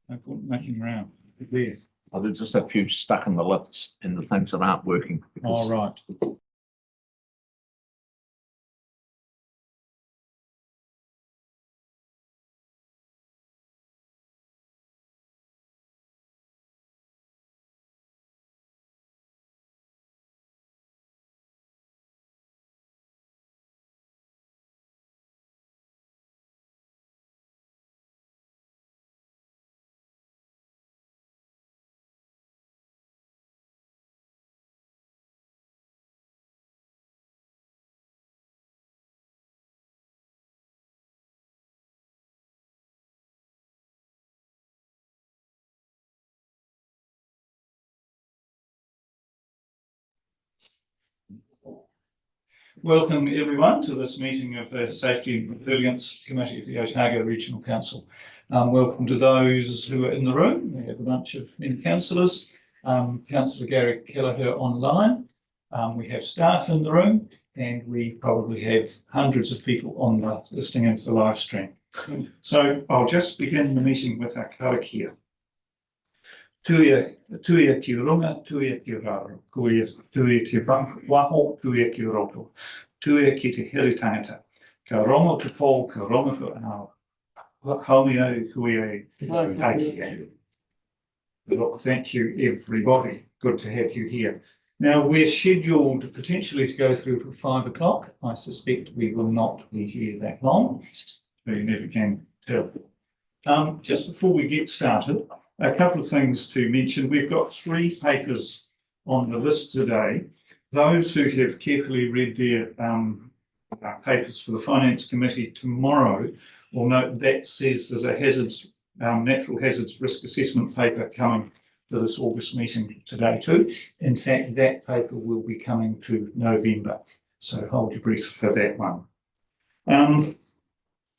No point making around. There. Oh, there's just a few stuck in the lifts and the things that aren't working. All right. Welcome everyone to this meeting of the Safety and Resilience Committee of the Otago Regional Council. Welcome to those who are in the room. We have a bunch of many councillors. Councillor Gary Kelleher online. We have staff in the room, and we probably have hundreds of people listening into the live stream. So I'll just begin the meeting with our karakia. Tuia ki runga, tuia ki raro, tuia ki waho, tuia ki roto, tuia ki te here tangata, ka rongo te pō, ka rongo te ao, haumia kuia taiki. Thank you, everybody. Good to have you here. Now, we're scheduled potentially to go through till 5 o'clock. I suspect we will not be here that long. You never can tell. Just before we get started, a couple of things to mention. We've got 3 papers on the list today. Those who have carefully read their papers for the Finance Committee tomorrow will note that says there's a natural hazards risk assessment paper coming to this August meeting today too. In fact, that paper will be coming to November, so hold your breath for that one.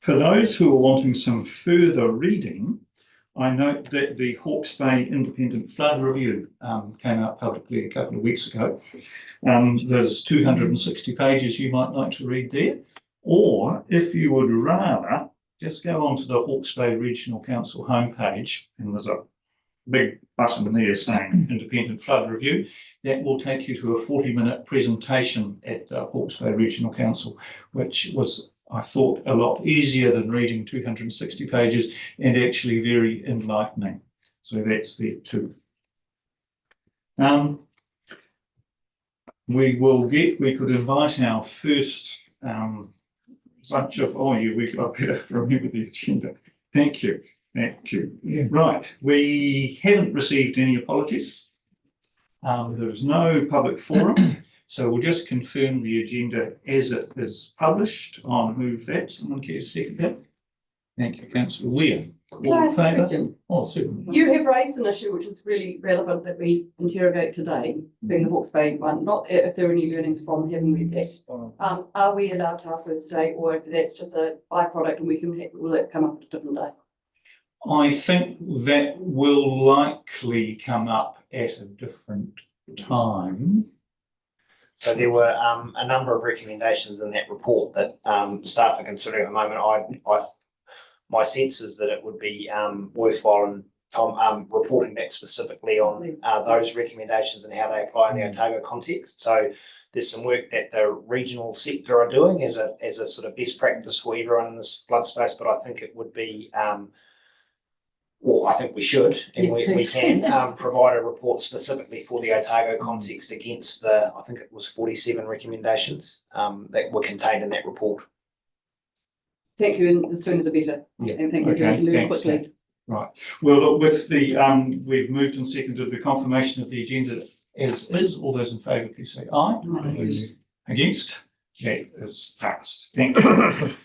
For those who are wanting some further reading, I note that the Hawke's Bay Independent Flood Review came out publicly a couple of weeks ago. There's 260 pages you might like to read there, or if you would rather, just go onto the Hawke's Bay Regional Council homepage, and there's a big button there saying Independent Flood Review. That will take you to a 40-minute presentation at the Hawke's Bay Regional Council, which was, I thought, a lot easier than reading 260 pages and actually very enlightening. So that's there too. We could invite our first bunch of, we got better remember the agenda. Thank you. Yeah. Right, we haven't received any apologies. There is no public forum. So we'll just confirm the agenda as it is published. I'll move that. Someone care to second that? Thank you, Councillor Weir. Can I ask a question? Oh, certainly. You have raised an issue which is really relevant that we interrogate today, being the Hawke's Bay one, not if there are any learnings from having read that. Are we allowed to ask those today, or if that's just a byproduct and will it come up at a different day? I think that will likely come up at a different time. So there were a number of recommendations in that report that staff are considering at the moment. My sense is that it would be worthwhile reporting back specifically on those recommendations and how they apply in the Otago context. So there's some work that the regional sector are doing as a sort of best practice for everyone in this flood space, but I think it would be I think we should, and we can provide a report specifically for the Otago context against the, I think it was 47 recommendations that were contained in that report. Thank you, and the sooner the better. Yeah. And thank you very quickly. Right. Well, look, with the we've moved and seconded the confirmation of the agenda as is. All those in favour, please say aye. Aye. Against? That is passed. Thank you.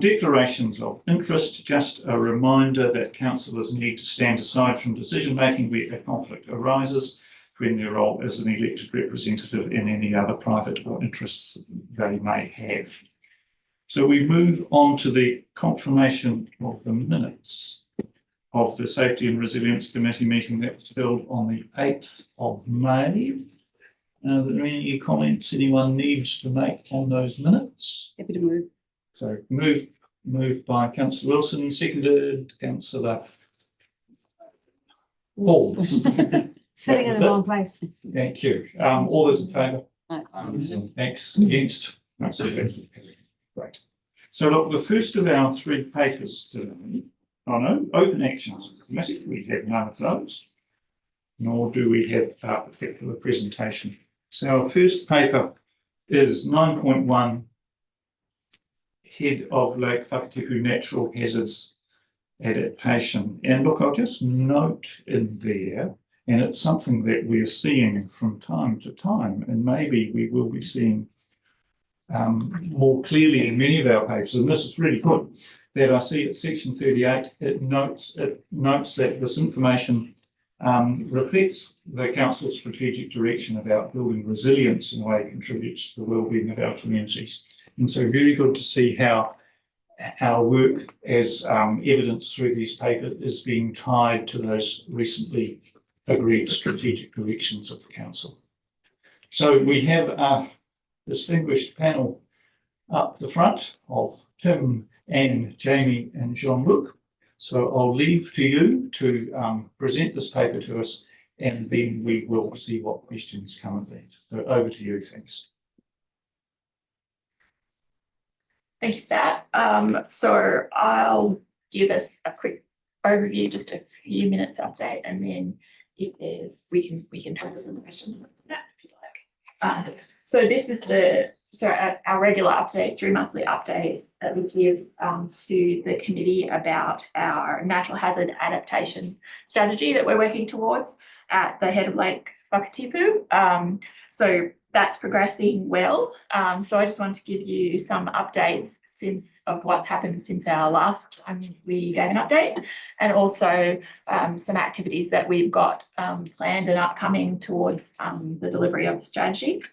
Declarations of interest. Just a reminder that councillors need to stand aside from decision making where a conflict arises when their role as an elected representative in any other private or interests they may have. So we move on to the confirmation of the minutes of the Safety and Resilience Committee meeting that was held on the 8th of May. Are there any comments anyone needs to make on those minutes? Happy to move. So moved by Councillor Wilson, seconded Councillor Paul. Sitting in the wrong place. Thank you. All those in favour? Aye. Thanks. Against? That's it. Great. So look, the first of our three papers today, no, open actions. We have none of those, nor do we have a particular presentation. So our first paper is 9.1, Head of Lake Whakatipu Natural Hazards Adaptation. And look, I'll just note in there, and it's something that we're seeing from time to time, and maybe we will be seeing more clearly in many of our papers, and this is really good, that I see at section 38, it notes that this information reflects the council's strategic direction about building resilience in a way it contributes to the wellbeing of our communities. And so very good to see how our work as evidenced through these papers is being tied to those recently agreed strategic directions of the council. So we have a distinguished panel up the front of Tim and Jamie and Jean-Luc. So I'll leave to you to present this paper to us, and then we will see what questions come of that. So over to you, thanks. Thank you for that. So I'll give us a quick overview, just a few minutes update, and then if there's, we can have some questions on that if you like. So this is our regular update, 3-monthly update that we give to the committee about our natural hazard adaptation strategy that we're working towards at the head of Lake Whakatipu. So that's progressing well. So I just wanted to give you some updates of what's happened since our last time we gave an update, and also some activities that we've got planned and upcoming towards the delivery of the strategy.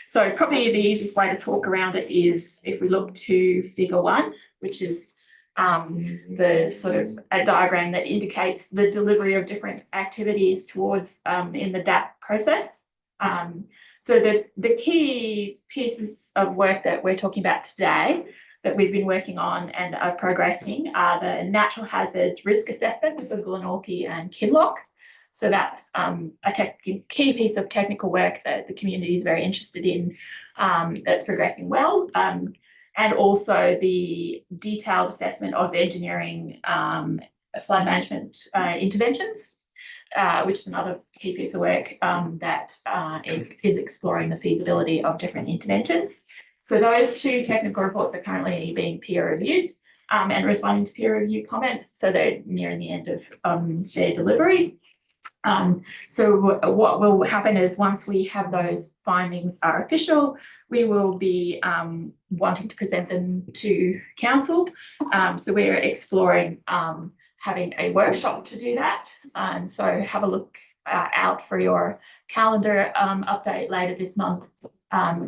So probably the easiest way to talk around it is if we look to figure 1, which is the sort of a diagram that indicates the delivery of different activities towards in the DAP process. So the key pieces of work that we're talking about today that we've been working on and are progressing are the natural hazard risk assessment with the Glenorchy and Kinloch. So that's a key piece of technical work that the community is very interested in, that's progressing well. And also the detailed assessment of engineering flood management interventions, which is another key piece of work that is exploring the feasibility of different interventions. So those 2 technical reports are currently being peer reviewed and responding to peer review comments. So they're nearing the end of their delivery. So what will happen is once we have those findings are official, we will be wanting to present them to council. So we're exploring having a workshop to do that. And so have a look out for your calendar update later this month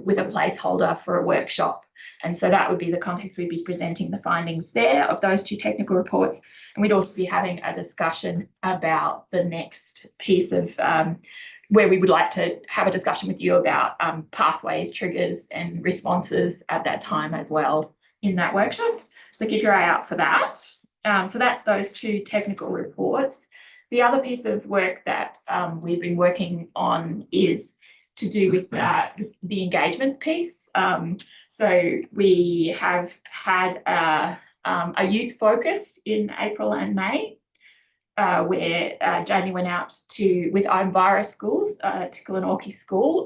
with a placeholder for a workshop. And so that would be the context we'd be presenting the findings there of those 2 technical reports. And we'd also be having a discussion about the next piece of where we would like to have a discussion with you about pathways, triggers and responses at that time as well in that workshop. So keep your eye out for that. So that's those 2 technical reports. The other piece of work that we've been working on is to do with the engagement piece. So we have had a youth focus in April and May, where Jamie went out with Ironvira schools to Glenorchy School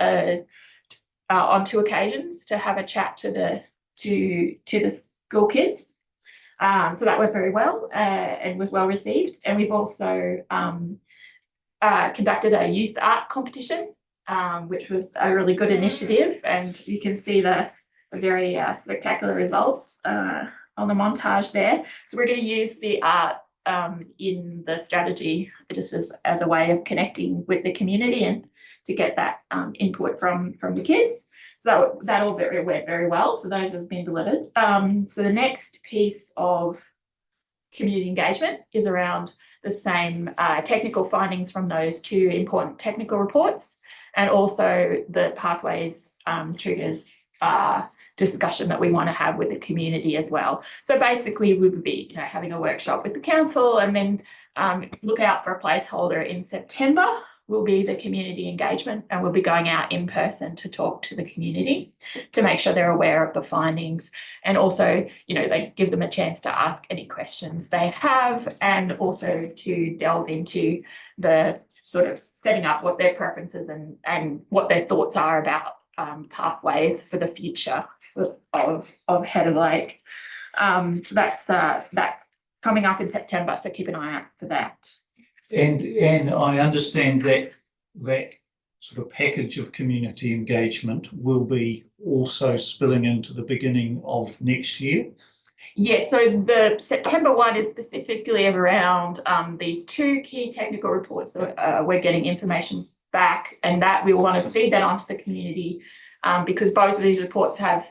on 2 occasions to have a chat to the school kids. So that went very well and was well received. And we've also conducted a youth art competition, which was a really good initiative. And you can see the very spectacular results on the montage there. So we're going to use the art in the strategy just as a way of connecting with the community and to get that input from the kids. So that all went very well. So those have been delivered. So the next piece of community engagement is around the same technical findings from those 2 important technical reports, and also the pathways, triggers discussion that we want to have with the community as well. So basically we would be, having a workshop with the council, and then look out for a placeholder in September will be the community engagement, and we'll be going out in person to talk to the community to make sure they're aware of the findings, and also, they give them a chance to ask any questions they have, and also to delve into the sort of setting up what their preferences and what their thoughts are about pathways for the future of Header Lake. So that's coming up in September, so keep an eye out for that. And I understand that sort of package of community engagement will be also spilling into the beginning of next year. Yes, so the September one is specifically around these two key technical reports that we're getting information back, and that we want to feed that onto the community because both of these reports are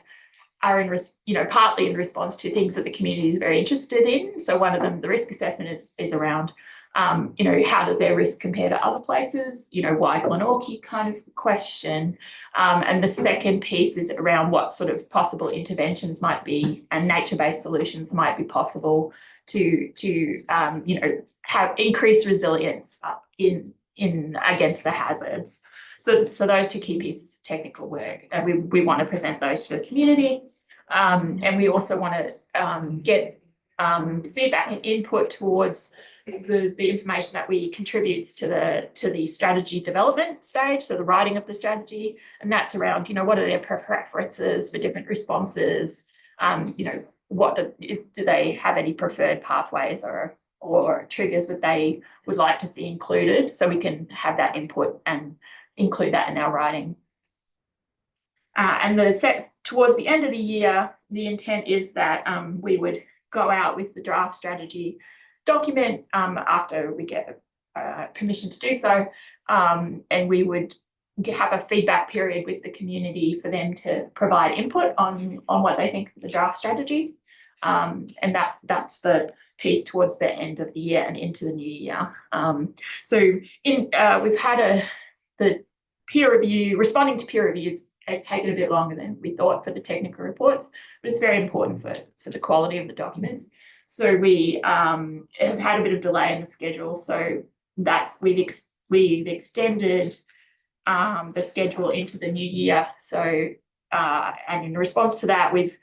partly in response to things that the community is very interested in. So one of them, the risk assessment, is around how does their risk compare to other places? Why Glenorchy kind of question. And the second piece is around what sort of possible interventions might be and nature-based solutions might be possible to have increased resilience in against the hazards. So those two key pieces of technical work, and we want to present those to the community. And we also want to get feedback and input towards the information that we contributes to the strategy development stage, so the writing of the strategy, and that's around what are their preferences for different responses, do they have any preferred pathways or triggers that they would like to see included, so we can have that input and include that in our writing. And towards the end of the year, the intent is that we would go out with the draft strategy document after we get permission to do so, and we would have a feedback period with the community for them to provide input on what they think of the draft strategy, and that's the piece towards the end of the year and into the new year. We've had the peer review, responding to peer reviews has taken a bit longer than we thought for the technical reports, but it's very important for the quality of the documents. So we have had a bit of delay in the schedule. So we've extended the schedule into the new year. So and in response to that, we've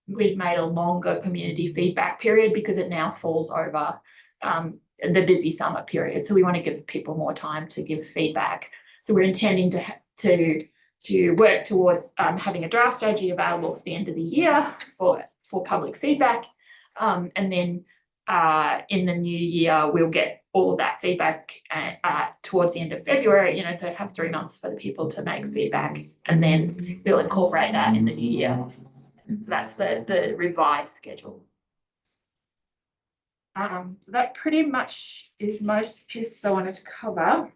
made a longer community feedback period because it now falls over the busy summer period. So we want to give people more time to give feedback. So we're intending to work towards having a draft strategy available for the end of the year for public feedback. And then in the new year, we'll get all of that feedback towards the end of February, so have 3 months for the people to make feedback, and then we'll incorporate that in the new year. So that's the revised schedule. So that pretty much is most pieces I wanted to cover.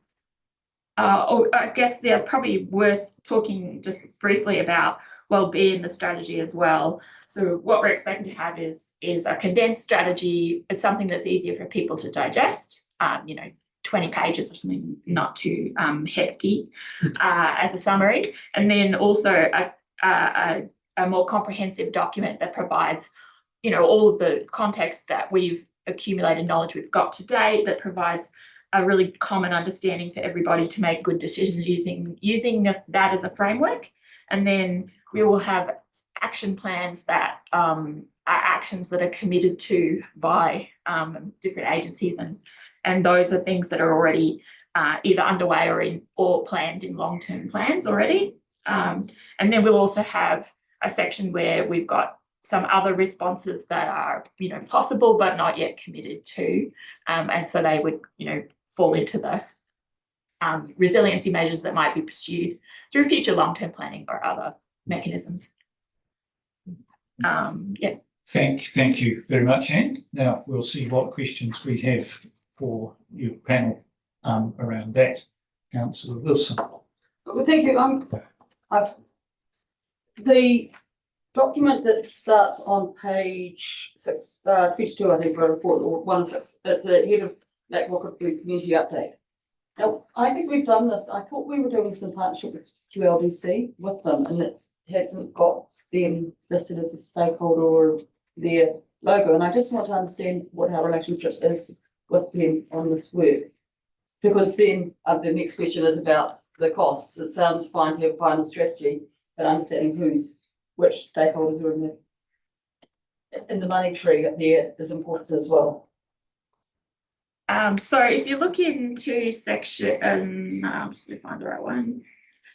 I guess they're probably worth talking just briefly about wellbeing, the strategy as well. So what we're expecting to have is a condensed strategy. It's something that's easier for people to digest, 20 pages or something, not too hefty as a summary. And then also a more comprehensive document that provides, all of the context that we've accumulated, knowledge we've got to date, that provides a really common understanding for everybody to make good decisions using that as a framework. And then we will have action plans that are actions that are committed to by different agencies, and those are things that are already either underway or planned in long-term plans already. And then we'll also have a section where we've got some other responses that are possible but not yet committed to, and so they would fall into the resiliency measures that might be pursued through future long-term planning or other mechanisms. Thank you very much, Anne. Now we'll see what questions we have for your panel around that. Councillor Wilson. Well, thank you. The document that starts on page 22, I think, for a report, or 16, it's a head of Lake Walker community update. Now, I think we've done this. I thought we were doing some partnership with QLDC with them, and it hasn't got them listed as a stakeholder or their logo, and I just want to understand what our relationship is with them on this work. Because then, the next question is about the costs. It sounds fine to have a final strategy, but understanding which stakeholders are in the money tree there is important as well. So if you look into section, just let me find the right one.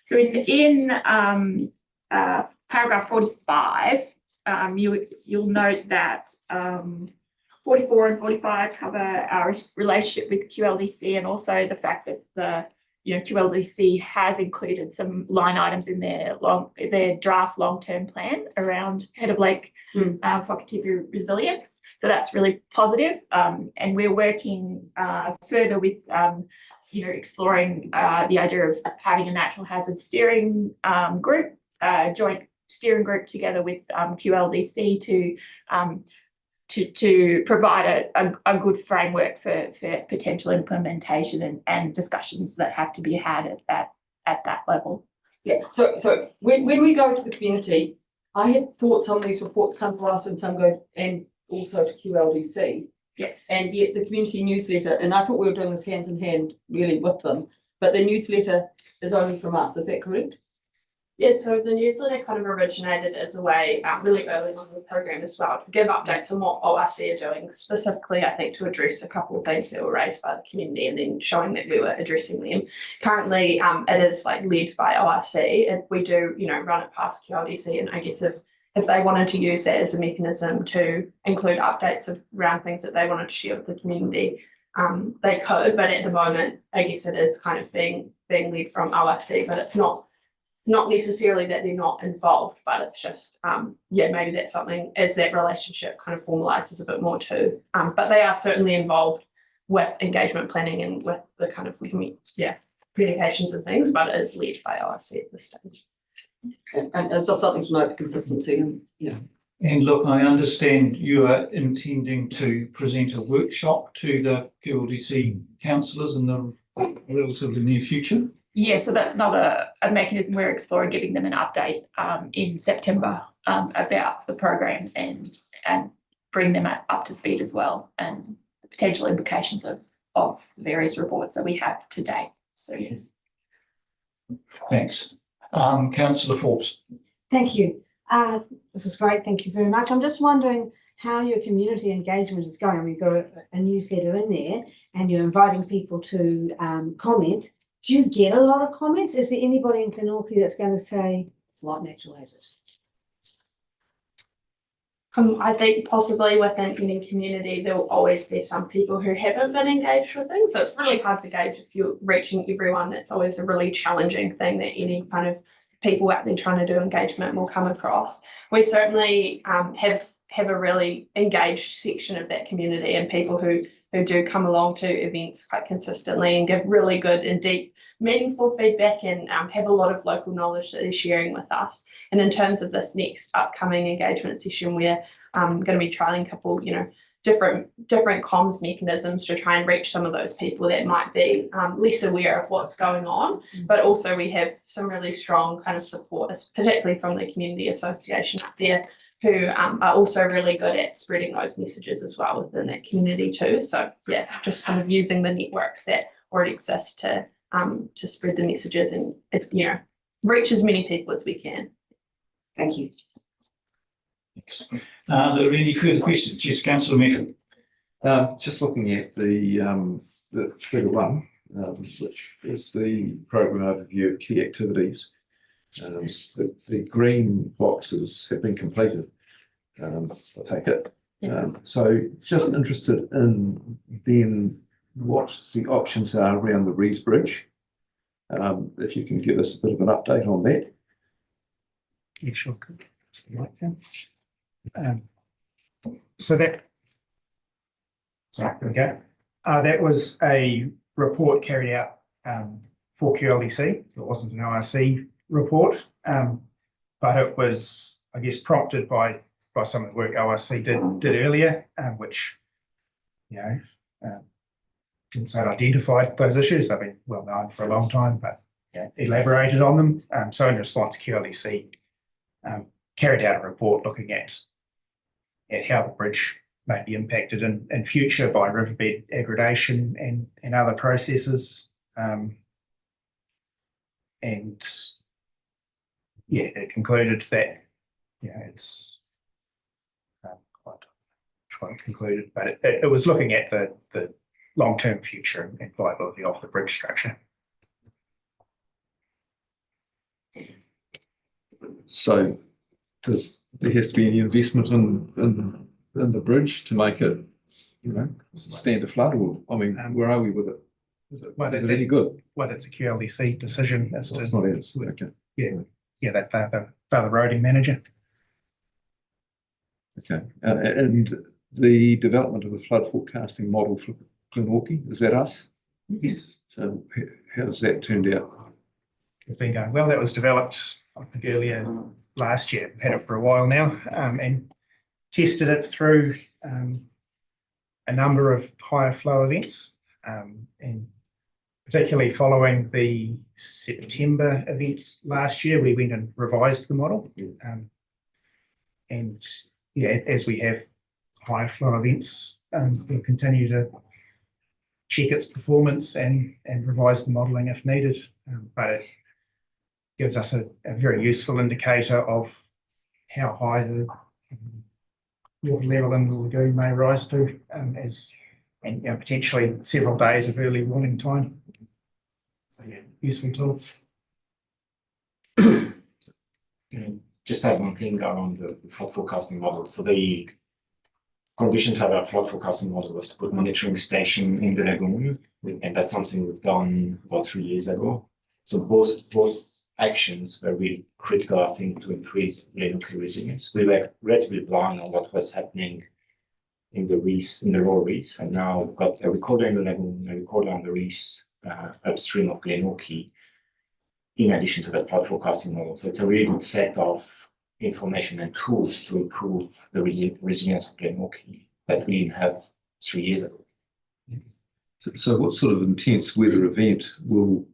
So in paragraph 45, you'll note that 44 and 45 cover our relationship with QLDC, and also the fact that the QLDC has included some line items in their draft long-term plan around Head of Lake whakaturu resilience. So that's really positive. And we're working further with exploring the idea of having a natural hazard steering group, joint steering group together with QLDC to provide a good framework for potential implementation and discussions that have to be had at that level. Yeah, so when we go to the community, I had thought some of these reports come to us and some go and also to QLDC. Yes. And yet the community newsletter, and I thought we were doing this hands in hand really with them, but the newsletter is only from us, is that correct? Yeah, so the newsletter kind of originated as a way really early on in the program as well to give updates on what ORC are doing, specifically I think to address a couple of things that were raised by the community and then showing that we were addressing them. Currently, it is like led by ORC, and we do run it past QLDC, and I guess if they wanted to use that as a mechanism to include updates around things that they wanted to share with the community, they could. But at the moment, I guess it is kind of being led from ORC, but it's not necessarily that they're not involved, but it's just, maybe that's something as that relationship kind of formalizes a bit more too. But they are certainly involved with engagement planning and with the kind of communications and things, but it is led by ORC at this stage. And it's just something to note, consistency and And look, I understand you are intending to present a workshop to the QLDC councillors in the relatively near future. Yeah, so that's another mechanism we're exploring, giving them an update in September about the program and bring them up to speed as well, and the potential implications of the various reports that we have to date. So yes. Thanks. Councillor Forbes. Thank you. This is great. Thank you very much. I'm just wondering how your community engagement is going. I mean, you've got a newsletter in there and you're inviting people to comment. Do you get a lot of comments? Is there anybody in Glenorchy that's going to say, what natural hazards? I think possibly within any community, there will always be some people who haven't been engaged with things. So it's really hard to gauge if you're reaching everyone. That's always a really challenging thing that any kind of people out there trying to do engagement will come across. We certainly have a really engaged section of that community, and people who do come along to events quite consistently and give really good and deep, meaningful feedback, and have a lot of local knowledge that they're sharing with us. And in terms of this next upcoming engagement session, we're going to be trialing a couple, different comms mechanisms to try and reach some of those people that might be less aware of what's going on. But also we have some really strong kind of support, particularly from the community association up there, who are also really good at spreading those messages as well within that community too. So yeah, just kind of using the networks that already exist to spread the messages and reach as many people as we can. thank you. Thanks. Are there any further questions? Yes, Councillor Murphy. Just looking at the figure 1, which is the program overview of key activities. The green boxes have been completed. I take it. So just interested in then what the options are around the Rees Bridge. If you can give us a bit of an update on that. Yeah, sure. So that, sorry, there we go. That was a report carried out for QLDC. It wasn't an ORC report, but it was, I guess, prompted by some of the work ORC did earlier, which, didn't say it identified those issues. They've been well known for a long time, but elaborated on them. So in response, QLDC carried out a report looking at how the bridge may be impacted in future by riverbed aggradation and other processes. And yeah, it concluded that, it's quite concluded, but it was looking at the long-term future and viability of the bridge structure. So there has to be any investment in the bridge to make it, stand a flood, or, I mean, where are we with it? Is it any good? Whether it's a QLDC decision as It's to, not ours, okay. that they're the roading manager. Okay, and the development of a flood forecasting model for Glenorchy, is that us? Yes. So how has that turned out? It's been going well. That was developed, I think, earlier last year. Had it for a while now, and tested it through a number of higher flow events, and particularly following the September event last year, we went and revised the model. And as we have higher flow events, we'll continue to check its performance and revise the modelling if needed. But it gives us a very useful indicator of how high the water level in the lagoon may rise to, and potentially several days of early warning time. So useful tool. Just add one thing around the flood forecasting model. So the condition to have a flood forecasting model was to put monitoring station in the lagoon, and that's something we've done about 3 years ago. So both actions were really critical, I think, to increase Glenorchy resilience. We were relatively blind on what was happening in the reefs, in the lower reefs, and now we've got a recorder in the lagoon, a recorder on the reefs upstream of Glenorchy, in addition to that flood forecasting model. So it's a really good set of information and tools to improve the resilience of Glenorchy that we didn't have 3 years ago. So what sort of intense weather event will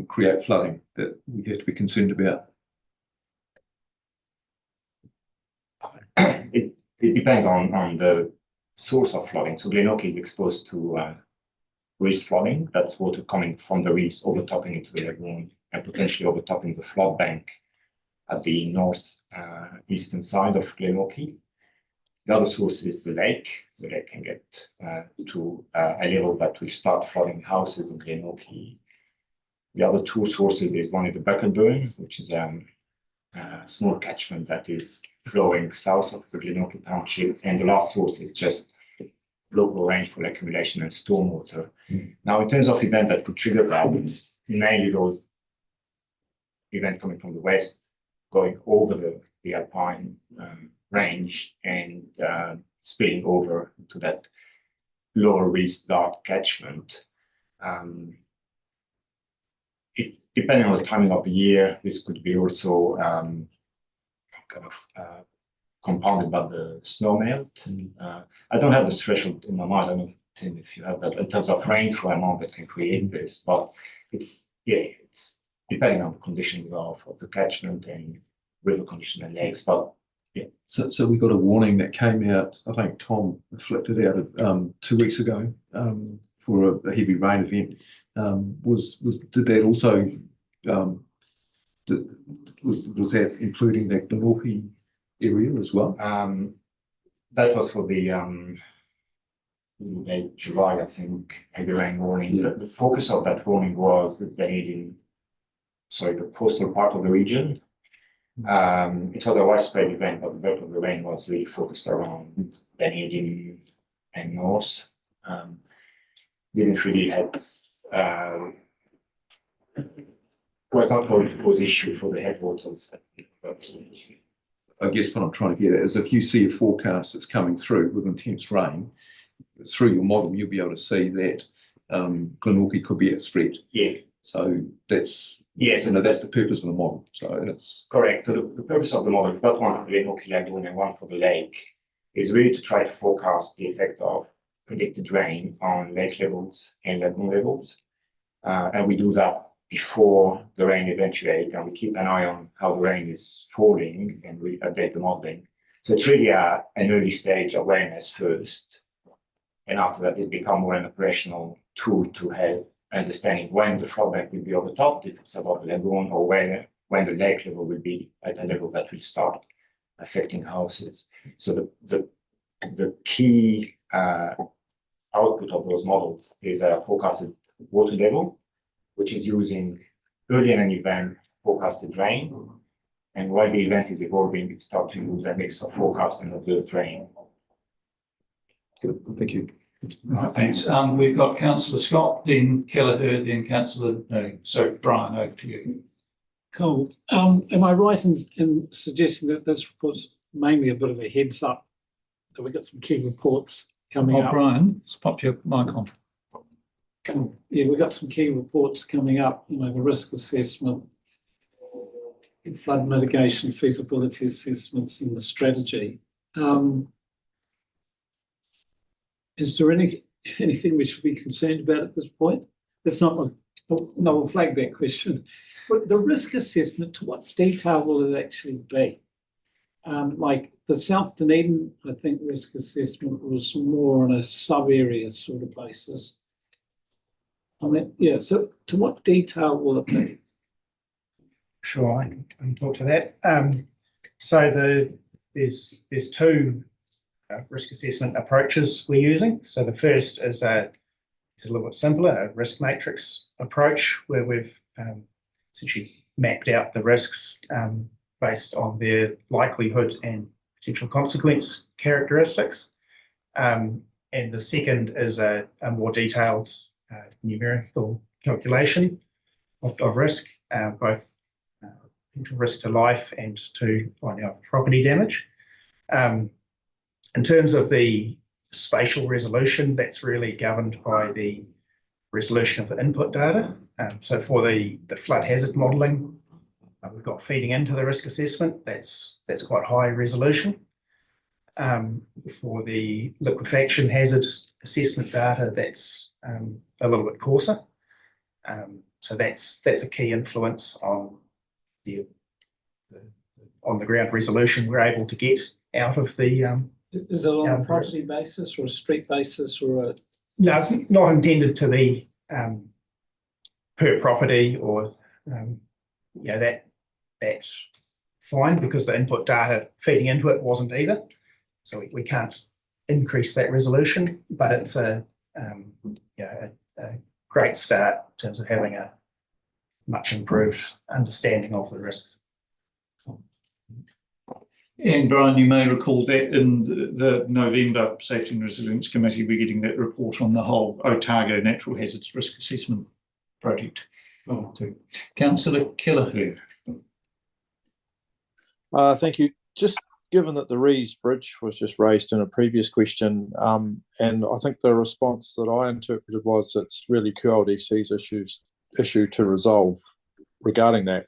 create flooding that we have to be concerned about? It depends on the source of flooding. So Glenorchy is exposed to reef flooding. That's water coming from the reefs overtopping into the lagoon and potentially overtopping the flood bank at the north eastern side of Glenorchy. The other source is the lake. The lake can get to a level that will start flooding houses in Glenorchy. The other two sources is one is the Buckleburn, which is a small catchment that is flowing south of the Glenorchy township, and the last source is just local rainfall accumulation and stormwater. Now, in terms of events that could trigger that, it's mainly those events coming from the west, going over the Alpine range and spilling over to that lower reef dark catchment. Depending on the timing of the year, this could be also compounded by the snow melt. I don't have the threshold in my mind. I don't know, Tim, if you have that in terms of rainfall amount that can create this, but it's depending on the conditions of the catchment and river condition and lakes. But yeah. So we got a warning that came out, I think Tom flicked it out 2 weeks ago for a heavy rain event. Did that also was that including that Glenorchy area as well? That was for the July, I think, heavy rain warning. Yeah. The focus of that warning was the Dunedin, the coastal part of the region. It was a widespread event, but the bulk of the rain was really focused around Dunedin and north. Didn't really have was not going to cause issue for the headwaters. I guess what I'm trying to get at is if you see a forecast that's coming through with intense rain, through your model, you'll be able to see that Glenorchy could be at threat. Yeah. So that's yes, that's the purpose of the model. So it's correct. So the purpose of the model, we've got one for the Glenorchy Lagoon and one for the lake, is really to try to forecast the effect of predicted rain on lake levels and lagoon levels. And we do that before the rain eventuates, and we keep an eye on how the rain is falling and we update the modeling. So it's really an early stage awareness first. And after that, it becomes more an operational tool to help understanding when the flood bank will be overtopped, if it's above the lagoon, or when the lake level will be at a level that will start affecting houses. So the key output of those models is a forecasted water level, which is using early in an event forecasted rain. And while the event is evolving, it starts to use a mix of forecast and observed rain. Good, thank you. Right, thanks. We've got Councillor Scott, then Kelleher, then Councillor, so Brian, over to you. Cool. Am I right in suggesting that this was mainly a bit of a heads up that we've got some key reports coming up? Brian, let's pop your mic on. Yeah, we've got some key reports coming up, the risk assessment, flood mitigation, feasibility assessments, and the strategy. Is there anything we should be concerned about at this point? That's not, no, we'll flag that question. But the risk assessment, to what detail will it actually be? Like the South Dunedin, I think risk assessment was more on a sub-area sort of basis. I mean, yeah, so to what detail will it be? Sure, I can talk to that. So there's two risk assessment approaches we're using. So the first is it's a little bit simpler, a risk matrix approach, where we've essentially mapped out the risks based on their likelihood and potential consequence characteristics. And the second is a more detailed numerical calculation of risk, both potential risk to life and to property damage. In terms of the spatial resolution, that's really governed by the resolution of the input data. So for the flood hazard modelling, we've got feeding into the risk assessment, that's quite high resolution. For the liquefaction hazard assessment data, that's a little bit coarser. So that's a key influence on the ground resolution we're able to get out of the. Is it on a property basis or a street basis or a? No, it's not intended to be per property or that's fine because the input data feeding into it wasn't either. So we can't increase that resolution, but it's a great start in terms of having a much improved understanding of the risks. And Brian, you may recall that in the November Safety and Resilience Committee, we're getting that report on the whole Otago Natural Hazards Risk Assessment Project. Councillor Kelleher. Thank you. Just given that the Rees Bridge was just raised in a previous question, and I think the response that I interpreted was it's really QLDC's issue to resolve regarding that.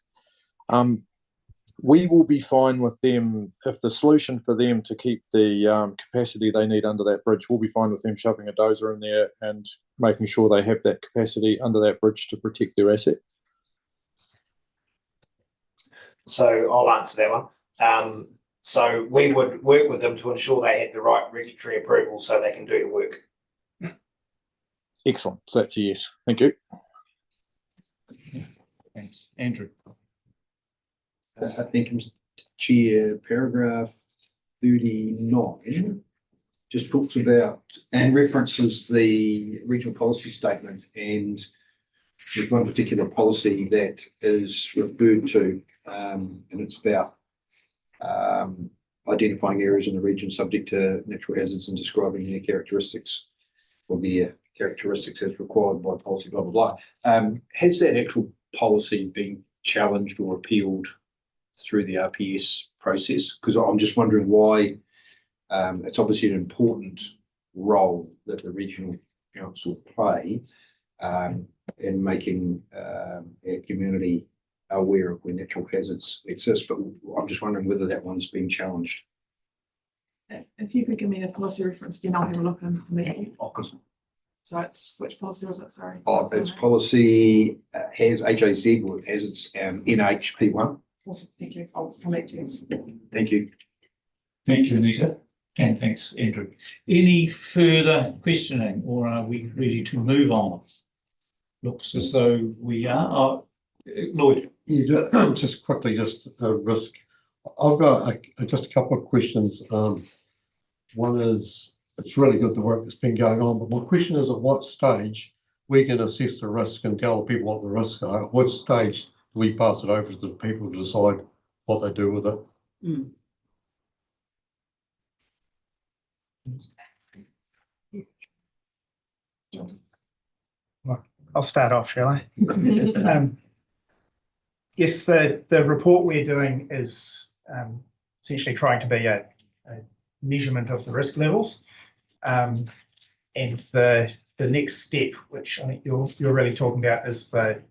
We will be fine with them if the solution for them to keep the capacity they need under that bridge, we'll be fine with them shoving a dozer in there and making sure they have that capacity under that bridge to protect their asset. So I'll answer that one. So we would work with them to ensure they had the right regulatory approval so they can do the work. Excellent. So that's a yes. Thank you. Thanks. Andrew. I think, Mr. Chair, paragraph 39 just talks about and references the regional policy statement, and there's one particular policy that is referred to, and it's about identifying areas in the region subject to natural hazards and describing their characteristics or their characteristics as required by policy, blah, blah, blah. Has that actual policy been challenged or appealed through the RPS process? Because I'm just wondering why it's obviously an important role that the regional council play in making our community aware of where natural hazards exist, but I'm just wondering whether that one's been challenged. If you could give me the policy reference, then I'll have a look and make it. So it's, which policy was it, sorry? Its policy has HAZ, or it has its NHP1. Awesome, thank you, I'll come back to you. Thank you. Thank you, Anita, and thanks, Andrew. Any further questioning, or are we ready to move on? Looks as though we are. Lloyd. Yeah, just quickly, just risk. I've got just a couple of questions. One is, it's really good the work that's been going on, but my question is, at what stage we can assess the risk and tell people what the risks are? At what stage do we pass it over to the people to decide what they do with it? I'll start off, shall I? Yes, the report we're doing is essentially trying to be a measurement of the risk levels. And the next step, which I think you're really talking about, is trying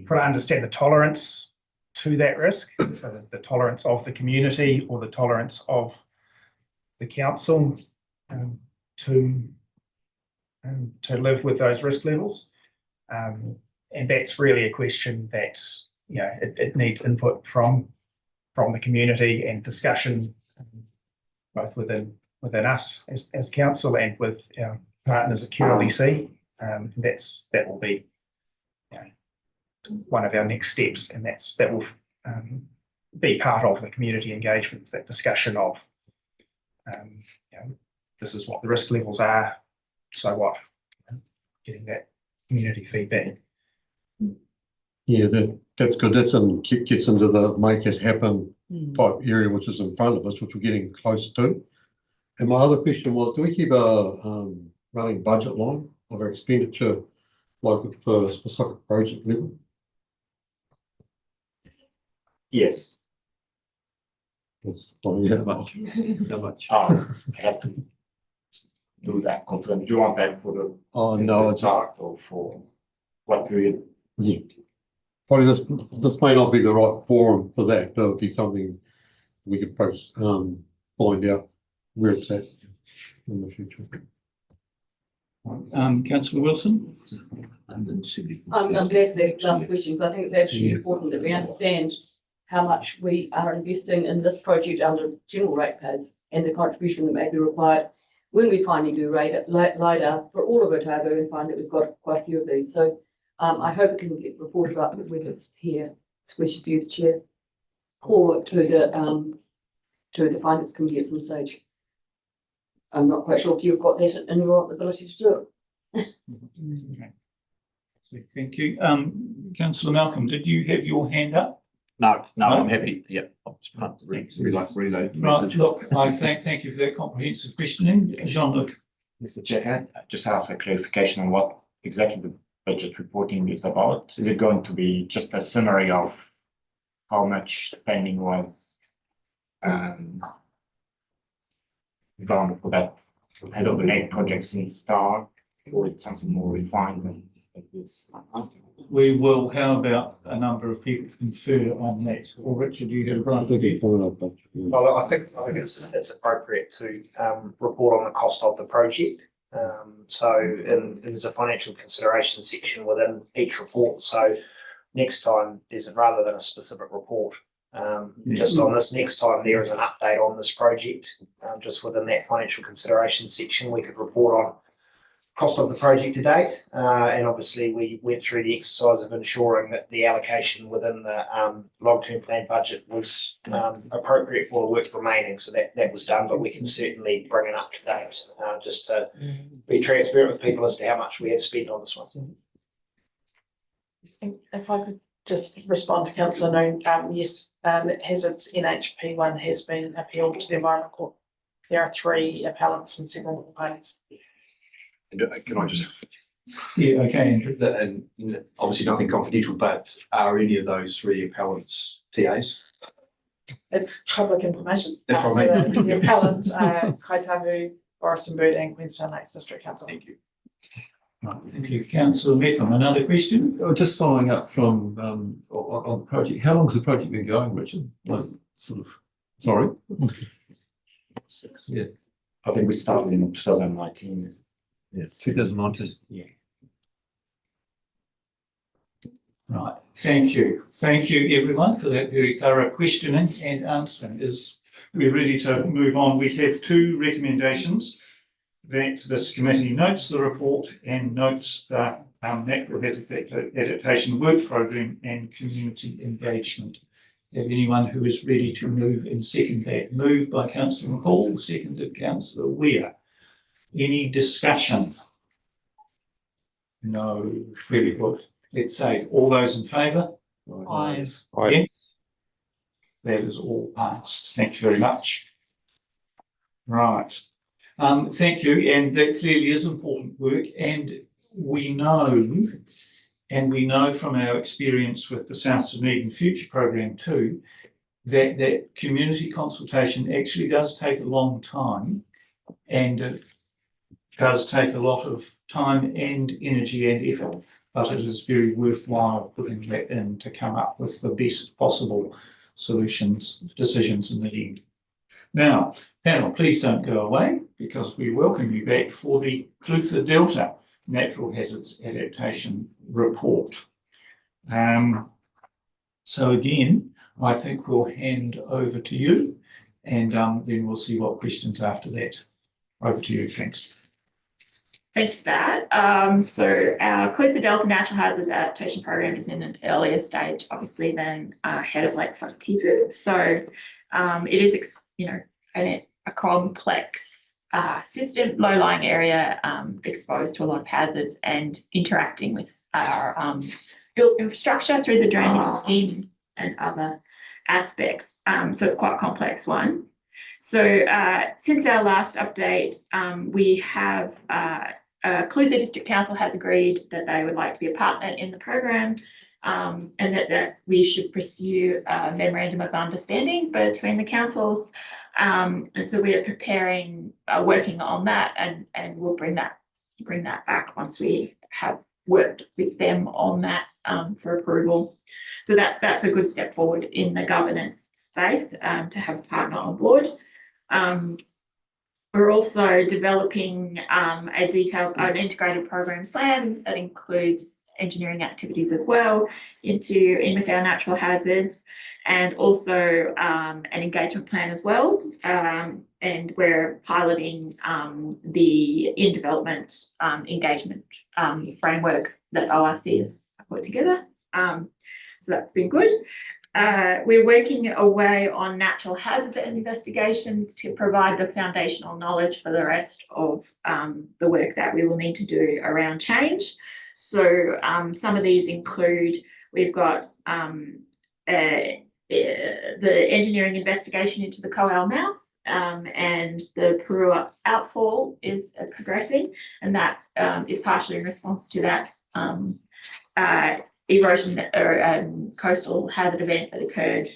to understand the tolerance to that risk. So the tolerance of the community or the tolerance of the council to live with those risk levels. And that's really a question that, you know, it needs input from the community and discussion, both within us as council and with our partners at QLEC. That will be, you know, one of our next steps, and that will be part of the community engagements, that discussion of, you know, this is what the risk levels are, so what, getting that community feedback. Yeah, that's good. Gets into the make it happen type area, which is in front of us, which we're getting close to. And my other question was, do we keep a running budget line of our expenditure, like for a specific project level? Yes. That's not that much. How much? I have to do that, confirm. Do you want that for the? Oh, no, the chart or for what period? Yeah. Probably this may not be the right forum for that, but it would be something we could find out where it's at in the future. Councillor Wilson. I'm glad for the last questions. I think it's actually important that we understand how much we are investing in this project under general ratepayers and the contribution that may be required when we finally do LiDAR for all of Otago and find that we've got quite a few of these. So I hope it can get reported up, whether it's here, especially for you, the chair, or to the finance committee at some stage. I'm not quite sure if you've got that in your ability to do it. Thank you. Councillor Malcolm, did you have your hand up? No, I'm happy. Yeah. Relay. Right, look, I thank you for that comprehensive questioning. Jean-Luc. Mr. Chair, I just ask a clarification on what exactly the budget reporting is about. Is it going to be just a summary of how much spending was done for that head of the lake project since start, or it's something more refined than this? We will, how about a number of people to confer on that? Or Richard, you had a right idea. Well, I think it's appropriate to report on the cost of the project. So there's a financial consideration section within each report. So next time, rather than a specific report, just on this next time, there is an update on this project. Just within that financial consideration section, we could report on cost of the project to date. And obviously we went through the exercise of ensuring that the allocation within the long-term plan budget was appropriate for the work remaining. So that was done, but we can certainly bring it up to date, just to be transparent with people as to how much we have spent on this one. If I could just respond to Councillor Noon, yes, it has its NHP1 has been appealed to the Environment Court. There are 3 appellants and 7 complaints. Can I just? Yeah, okay, Andrew. And obviously nothing confidential, but are any of those 3 appellants TAs? It's public information. That's So what I mean. the appellants are Kaitahu, Forest Bird and Queenstown Lakes District Council. Thank you. Right, thank you. Councillor Metham, another question? Just following up from on the project. How long has the project been going, Richard? Like, sort of. Sorry. Yeah. I think we started in 2019. Yeah, 2019. Yeah. Right, thank you. Thank you, everyone, for that very thorough questioning and answering. As we're ready to move on, we have two recommendations that this committee notes the report and notes the Natural Hazard Adaptation Work Programme and community engagement. Have anyone who is ready to move and second that? Moved by Councillor McCall, seconded Councillor Weir. Any discussion? No, very good. Let's say all those in favour? Aye. Yes. That is all passed. Thank you very much. Right. Thank you. And that clearly is important work. And we know from our experience with the South Dunedin Future Programme too, that community consultation actually does take a long time, and it does take a lot of time and energy and effort, but it is very worthwhile putting that in to come up with the best possible decisions in the end. Now, panel, please don't go away, because we welcome you back for the Clutha Delta Natural Hazards Adaptation Report. So again, I think we'll hand over to you, and then we'll see what questions after that. Over to you, thanks. Thanks for that. So our Clutha Delta Natural Hazard Adaptation Program is in an earlier stage, obviously, than Head of Lake Whakatipu. So it is, a complex system, low-lying area, exposed to a lot of hazards and interacting with our built infrastructure through the drainage scheme and other aspects. So it's quite a complex one. So since our last update, we have Clutha District Council has agreed that they would like to be a partner in the program, and that we should pursue a memorandum of understanding between the councils. And so we are preparing, working on that, and we'll bring that back once we have worked with them on that for approval. So that's a good step forward in the governance space, to have a partner on board. We're also developing an integrated program plan that includes engineering activities as well in with our natural hazards, and also an engagement plan as well. And we're piloting the in development engagement framework that ORC has put together. So that's been good. We're working away on natural hazard investigations to provide the foundational knowledge for the rest of the work that we will need to do around change. So some of these include, we've got the engineering investigation into the Coal mouth, and the Purua outfall is progressing, and that is partially in response to that erosion or coastal hazard event that occurred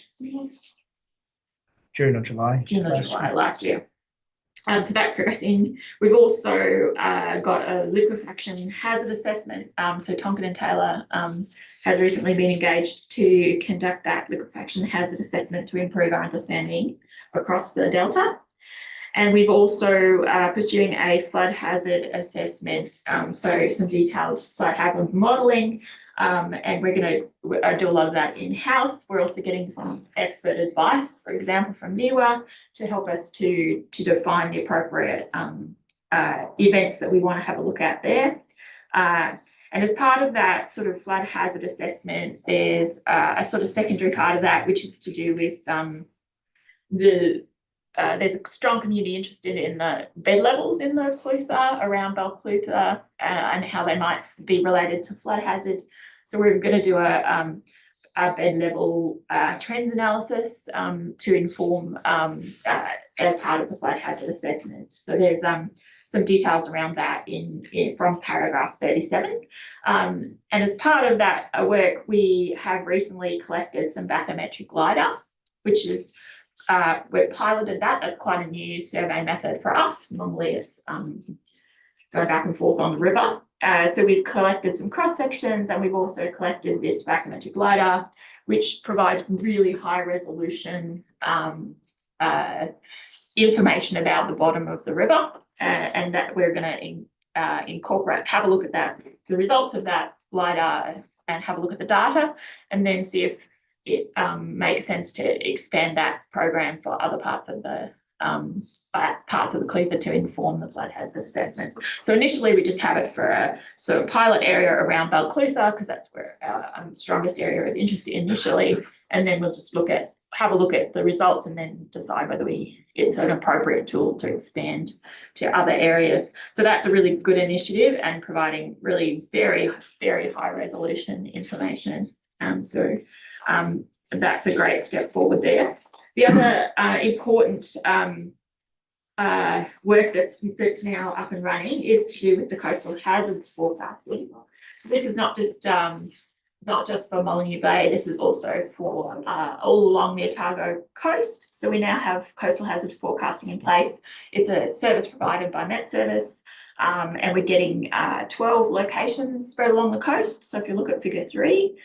June or July. Last year. So that's progressing. We've also got a liquefaction hazard assessment. So Tonkin and Taylor has recently been engaged to conduct that liquefaction hazard assessment to improve our understanding across the Delta. And we've also pursuing a flood hazard assessment. So some detailed flood hazard modelling. And we're going to do a lot of that in-house. We're also getting some expert advice, for example, from NIWA, to help us to define the appropriate events that we want to have a look at there. And as part of that sort of flood hazard assessment, there's a sort of secondary part of that, which is to do with there's a strong community interest in the bed levels in the Clutha, around Clutha, and how they might be related to flood hazard. So we're going to do a bed level trends analysis to inform as part of the flood hazard assessment. So there's some details around that from paragraph 37. And as part of that work, we have recently collected some bathymetric LiDAR, which is we've piloted that. That's quite a new survey method for us. Normally it's go back and forth on the river. So we've collected some cross sections, and we've also collected this bathymetric LiDAR, which provides really high resolution information about the bottom of the river, and that we're going to have a look at that, the results of that LiDAR, and have a look at the data, and then see if it makes sense to expand that program for other parts of the Clutha to inform the flood hazard assessment. So initially we just have it for a sort of pilot area around Clutha, because that's where our strongest area of interest initially, and then we'll just have a look at the results and then decide whether it's an appropriate tool to expand to other areas. So that's a really good initiative and providing really very, very high resolution information. That's a great step forward there. The other important work that's now up and running is to do with the coastal hazards forecasting. So this is not just for Molyneux Bay, this is also for all along the Otago coast. So we now have coastal hazard forecasting in place. It's a service provided by Met Service, and we're getting 12 locations spread along the coast. So if you look at figure 3,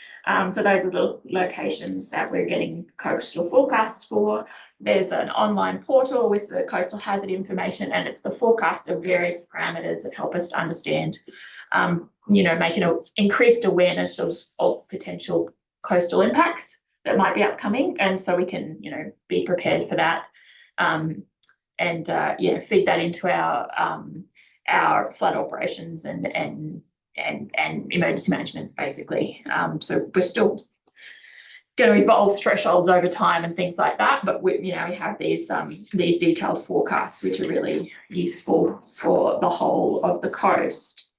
so those are the locations that we're getting coastal forecasts for. There's an online portal with the coastal hazard information, and it's the forecast of various parameters that help us to understand, making an increased awareness of potential coastal impacts that might be upcoming. And so we can, be prepared for that, and feed that into our flood operations and emergency management, basically. So we're still going to evolve thresholds over time and things like that, but we have these detailed forecasts which are really useful for the whole of the coast.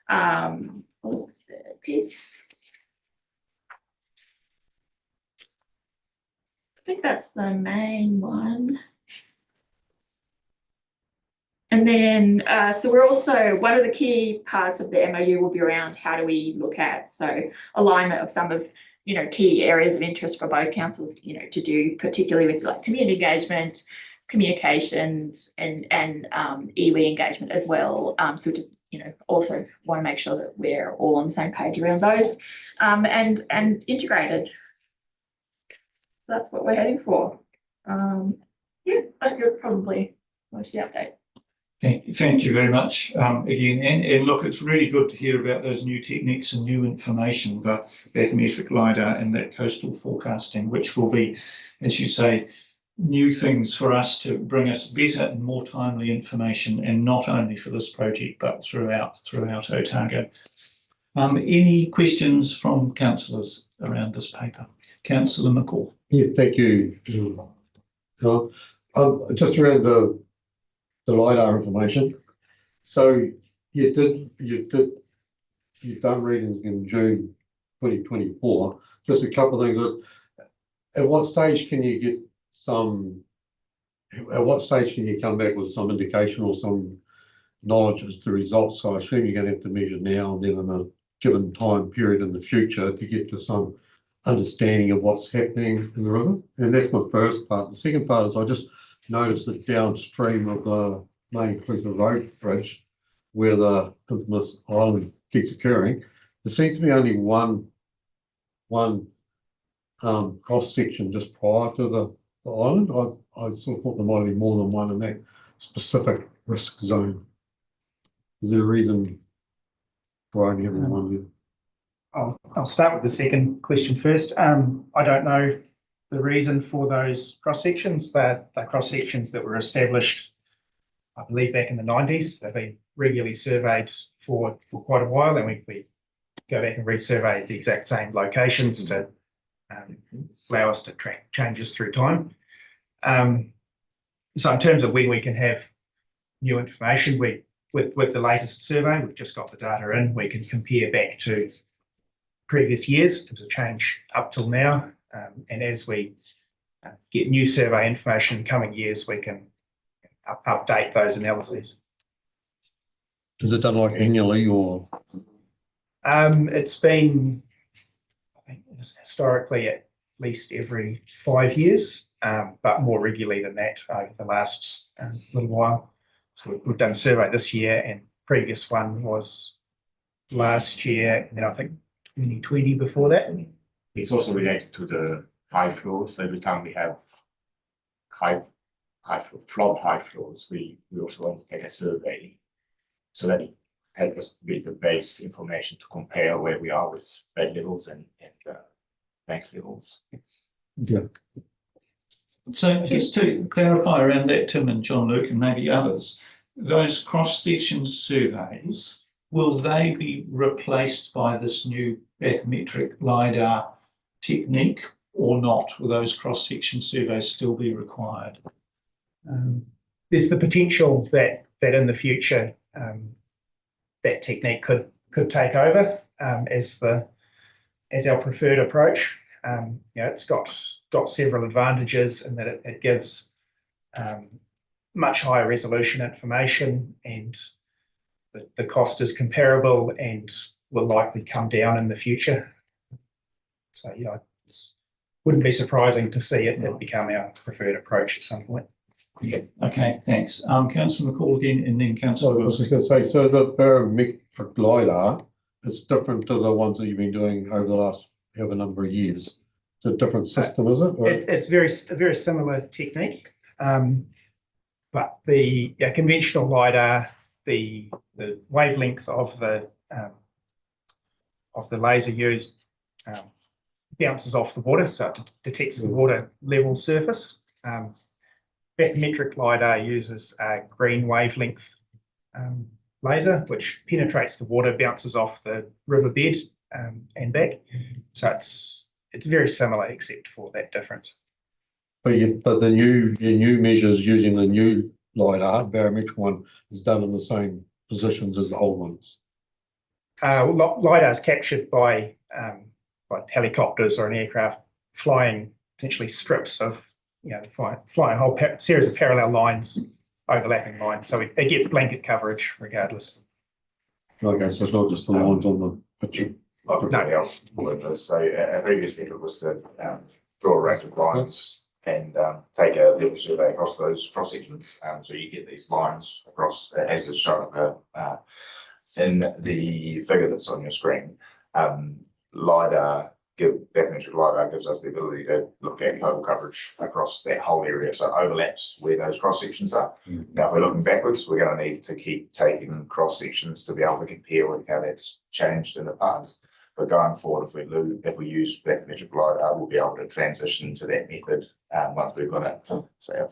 What's the piece? I think that's the main one. And then, so we're also, one of the key parts of the MOU will be around how do we look at, alignment of some of, key areas of interest for both councils, to do particularly with like community engagement, communications, and iwi engagement as well. So just, also want to make sure that we're all on the same page around those, and integrated. That's what we're heading for. I think you're probably most of the update. Thank you very much again. And look, it's really good to hear about those new techniques and new information, but bathymetric LiDAR and that coastal forecasting, which will be, as you say, new things for us to bring us better and more timely information, and not only for this project, but throughout Otago. Any questions from councillors around this paper? Councillor McCall. Yes, thank you. Just around the LiDAR information. So you've done readings in June 2024. Just a couple of things. At what stage can you get at what stage can you come back with some indication or some knowledge as to results? So I assume you're going to have to measure now and then in a given time period in the future to get to some understanding of what's happening in the river. And that's my first part. The second part is I just noticed that downstream of the main Clutha Road bridge, where the infamous island keeps occurring, there seems to be only one cross section just prior to the island. I sort of thought there might be more than one in that specific risk zone. Is there a reason for only having one here? I'll start with the second question first. I don't know the reason for those cross sections. They're cross sections that were established, I believe, back in the 90s. They've been regularly surveyed for quite a while, and we go back and resurvey the exact same locations to allow us to track changes through time. So in terms of when we can have new information, with the latest survey, we've just got the data in, we can compare back to previous years in terms of change up till now. And as we get new survey information in coming years, we can update those analyses. Is it done like annually or? It's been, I think, historically at least every 5 years, but more regularly than that over the last little while. So we've done a survey this year, and previous one was last year, and then I think 2020 before that. It's also related to the high flows. Every time we have flood high flows, we also want to take a survey so that help us with the base information to compare where we are with bed levels and bank levels. Yeah. So just to clarify around that, Tim and John Luke and maybe others, those cross-section surveys, will they be replaced by this new bathymetric LiDAR technique or not? Will those cross-section surveys still be required? There's the potential that in the future that technique could take over as our preferred approach. It's got several advantages in that it gives much higher resolution information, and the cost is comparable and will likely come down in the future. So yeah, it wouldn't be surprising to see it become our preferred approach at some point. Yeah. Okay, thanks. Councillor McCall again, and then So Councillor I was Wilson. just going to say, so the barometric LiDAR is different to the ones that you've been doing over the last however number of years. It's a different system, is it? Or- It's a very similar technique, but the conventional LiDAR, the wavelength of the laser used bounces off the water, so it detects the water level surface. Bathymetric LiDAR uses a green wavelength laser, which penetrates the water, bounces off the riverbed and back. So it's very similar except for that difference. But the new measures using the new LiDAR, barometric one, is done in the same positions as the old ones. LiDAR is captured by helicopters or an aircraft flying potentially strips of, flying a whole series of parallel lines, overlapping lines. So it gets blanket coverage regardless. Okay, so it's not just the lines on the picture. So a previous method was to draw a range of lines and take a level survey across those cross sections. So you get these lines across, as is shown in the figure that's on your screen. Bathymetric LiDAR gives us the ability to look at total coverage across that whole area, so it overlaps where those cross sections are. Now, if we're looking backwards, we're going to need to keep taking cross sections to be able to compare with how that's changed in the past. But going forward, if we use bathymetric LiDAR, we'll be able to transition to that method once we've got a 4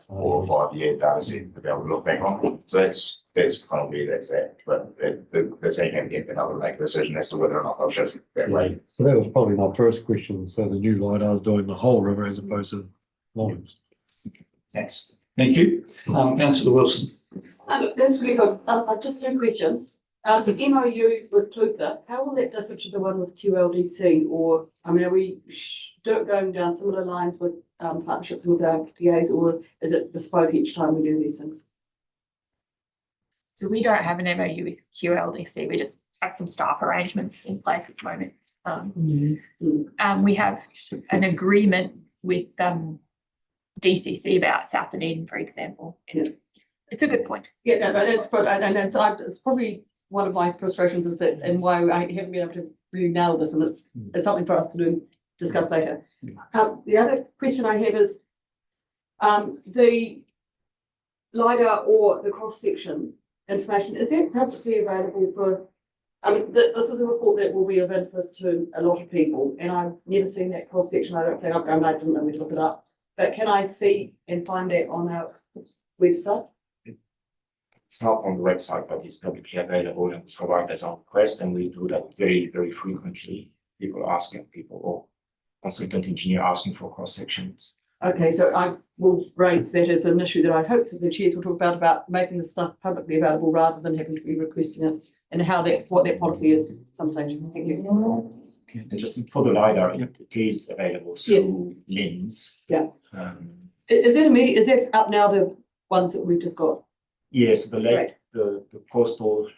or 5 year data set to be able to look back on. So that's kind of where that's at. But the team can get able to make a decision as to whether or not they'll shift that way. So that was probably my first question. So the new LiDAR is doing the whole river as opposed to lines. Thanks. Thank you. Councillor Wilson. That's really good. Just 2 questions. The MOU with Clutha, how will that differ to the one with QLDC? Or, are we going down similar lines with partnerships with our PAs, or is it bespoke each time we do these things? So we don't have an MOU with QLDC. We just have some staff arrangements in place at the moment. We have an agreement with DCC about South Dunedin, for example. Yeah. It's a good point. Yeah, no, but it's probably one of my frustrations is that, and why I haven't been able to really nail this, and it's something for us to discuss later. The other question I have is the LiDAR or the cross-section information, is that publicly available for, this is a report that will be of interest to a lot of people, and I've never seen that cross-section. I didn't know where to look it up, but can I see and find it on our website? It's not on the website, but it's publicly available and provided on request, and we do that very, very frequently. People or consultant engineer asking for cross sections. Okay, so I will raise that as an issue that I hope that the chairs will talk about making the stuff publicly available rather than having to be requesting it, and what that policy is at some stage. Thank you. And just for the LiDAR, it is available through LINS. Yeah. Is that up now, the ones that we've just got? Yes, the coastal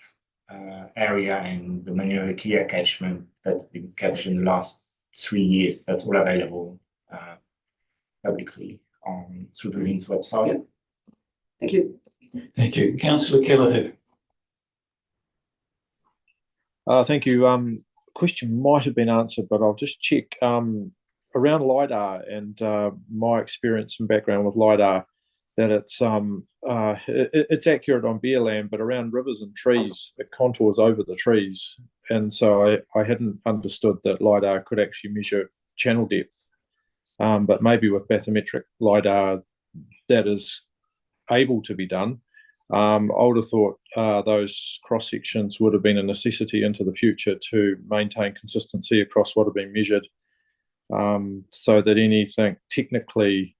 area and the Manuherikia catchment that's been captured in the last 3 years, that's all available publicly through the LINS website. Yeah. Thank you. Thank you. Councillor Kelleher. Thank you. Question might have been answered, but I'll just check around LiDAR and my experience and background with LiDAR. that it's accurate on bare land, but around rivers and trees, it contours over the trees. And so I hadn't understood that LiDAR could actually measure channel depth. But maybe with bathymetric LiDAR, that is able to be done. I would have thought those cross sections would have been a necessity into the future to maintain consistency across what have been measured, so that anything technically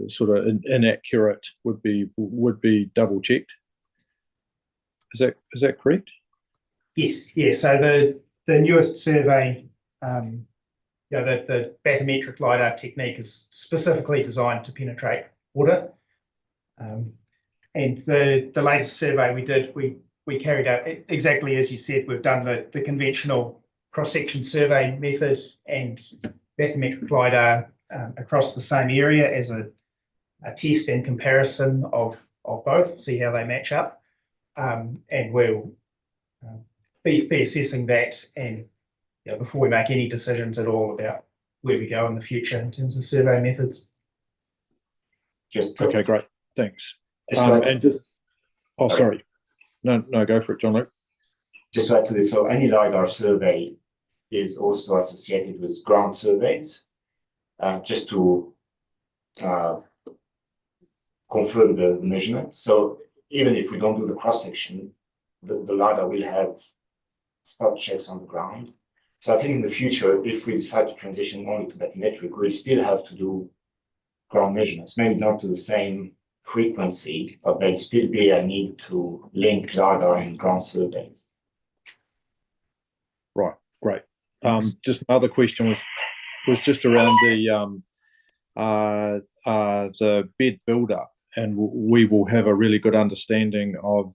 sort of inaccurate would be double checked. Is that correct? Yes, yeah, so the newest survey, the bathymetric LiDAR technique is specifically designed to penetrate water. And the latest survey we did, we carried out exactly as you said. We've done the conventional cross-section survey method and bathymetric LiDAR across the same area as a test and comparison of both, see how they match up. And we'll be assessing that, and before we make any decisions at all about where we go in the future in terms of survey methods. Okay, great, thanks. Sorry. No, go for it, John Luke. Just to add to this, so any LiDAR survey is also associated with ground surveys, just to confirm the measurement. So even if we don't do the cross section, the LiDAR will have spot checks on the ground. So I think in the future, if we decide to transition only to bathymetric, we'll still have to do ground measurements, maybe not to the same frequency, but there'd still be a need to link LiDAR and ground surveys. Right, great. Just another question was just around the bed buildup, and we will have a really good understanding of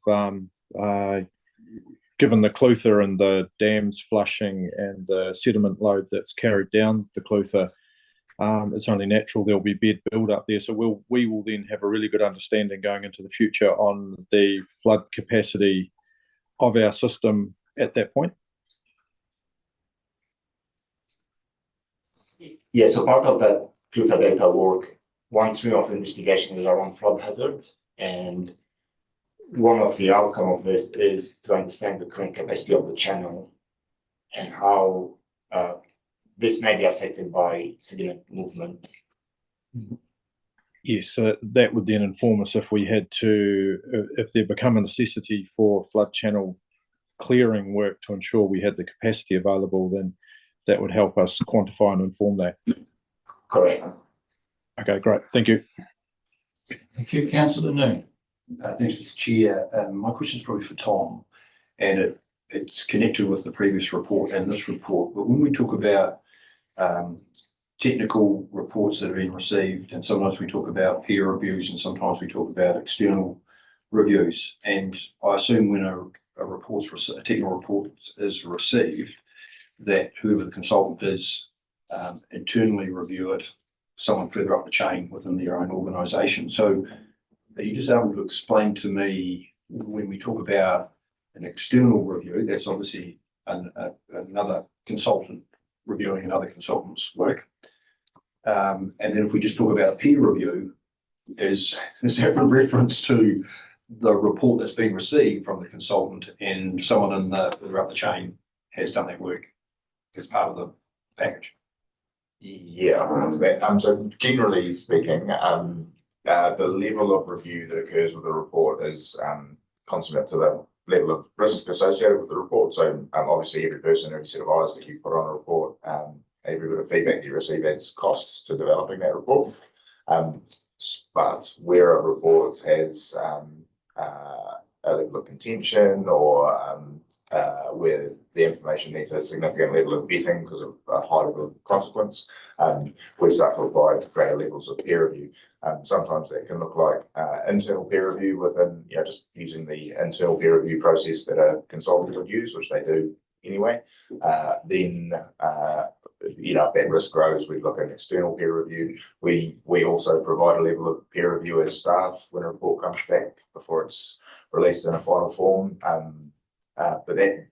given the Clutha and the dams flushing and the sediment load that's carried down the Clutha. It's only natural there'll be bed build-up there. So we will then have a really good understanding going into the future on the flood capacity of our system at that point. Yeah, so part of that Clutha data work, one stream of investigation is around flood hazard, and one of the outcome of this is to understand the current capacity of the channel and how this may be affected by sediment movement. Yes, so that would then inform us if we had to, if there become a necessity for flood channel clearing work to ensure we had the capacity available, then that would help us quantify and inform that. Correct. Okay, great. Thank you. Thank you, Councillor Noon. Thanks, Mr. Chair. My question is probably for Tom, and it's connected with the previous report and this report. But when we talk about technical reports that have been received, and sometimes we talk about peer reviews, and sometimes we talk about external reviews. And I assume when a technical report is received, that whoever the consultant is internally review it, someone further up the chain within their own organisation. So are you just able to explain to me, when we talk about an external review, that's obviously another consultant reviewing another consultant's work. And then if we just talk about peer review, is that a reference to the report that's been received from the consultant and someone in the further up the chain has done that work as part of the package? Yeah, so generally speaking, the level of review that occurs with the report is consonant to the level of risk associated with the report. So obviously every person, every set of eyes that you put on a report, every bit of feedback you receive adds costs to developing that report. But where a report has a level of contention, or where the information needs a significant level of vetting because of a high level of consequence, we start to apply greater levels of peer review. Sometimes that can look like internal peer review within, just using the internal peer review process that a consultant would use, which they do anyway. Then, if that risk grows, we look at external peer review. We also provide a level of peer review as staff when a report comes back before it's released in a final form. But that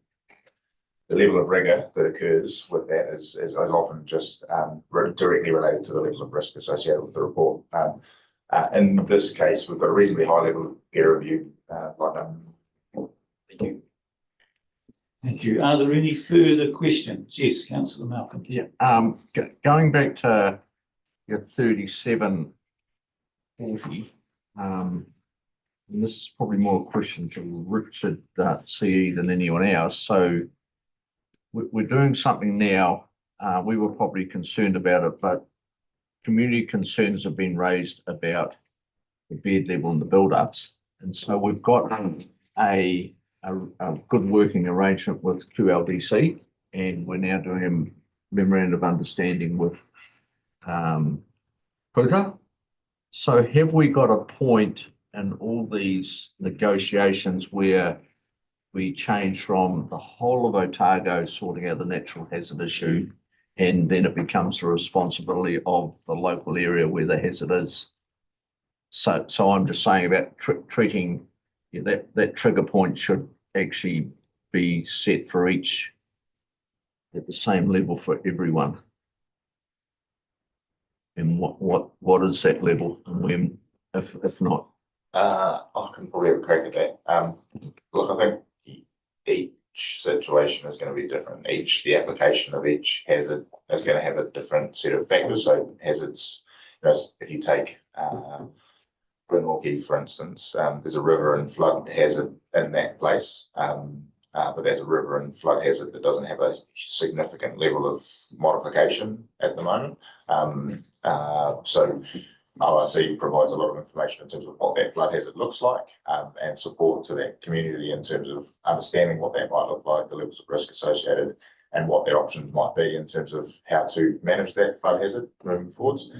the level of rigour that occurs with that is often just directly related to the level of risk associated with the report. In this case, we've got a reasonably high level of peer review lined up. Thank you. Thank you. Are there any further questions? Yes, councillor Malcolm. Yeah, going back to your 3740, and this is probably more a question to Richard CE than anyone else. So we're doing something now. We were probably concerned about it, but community concerns have been raised about the bed level and the build-ups. And so we've got a good working arrangement with QLDC, and we're now doing a memorandum of understanding with Puta. So have we got a point in all these negotiations where we change from the whole of Otago sorting out the natural hazard issue, and then it becomes the responsibility of the local area where the hazard is? So I'm just saying about treating that trigger point should actually be set for each at the same level for everyone. And what is that level, and when, if not? I can probably have a crack at that. Look, I think each situation is going to be different. The application of each hazard is going to have a different set of factors. So hazards, if you take Glenmore, for instance, there's a river and flood hazard in that place. But there's a river and flood hazard that doesn't have a significant level of modification at the moment. So ORC provides a lot of information in terms of what that flood hazard looks like, and support to that community in terms of understanding what that might look like, the levels of risk associated, and what their options might be in terms of how to manage that flood hazard moving forwards.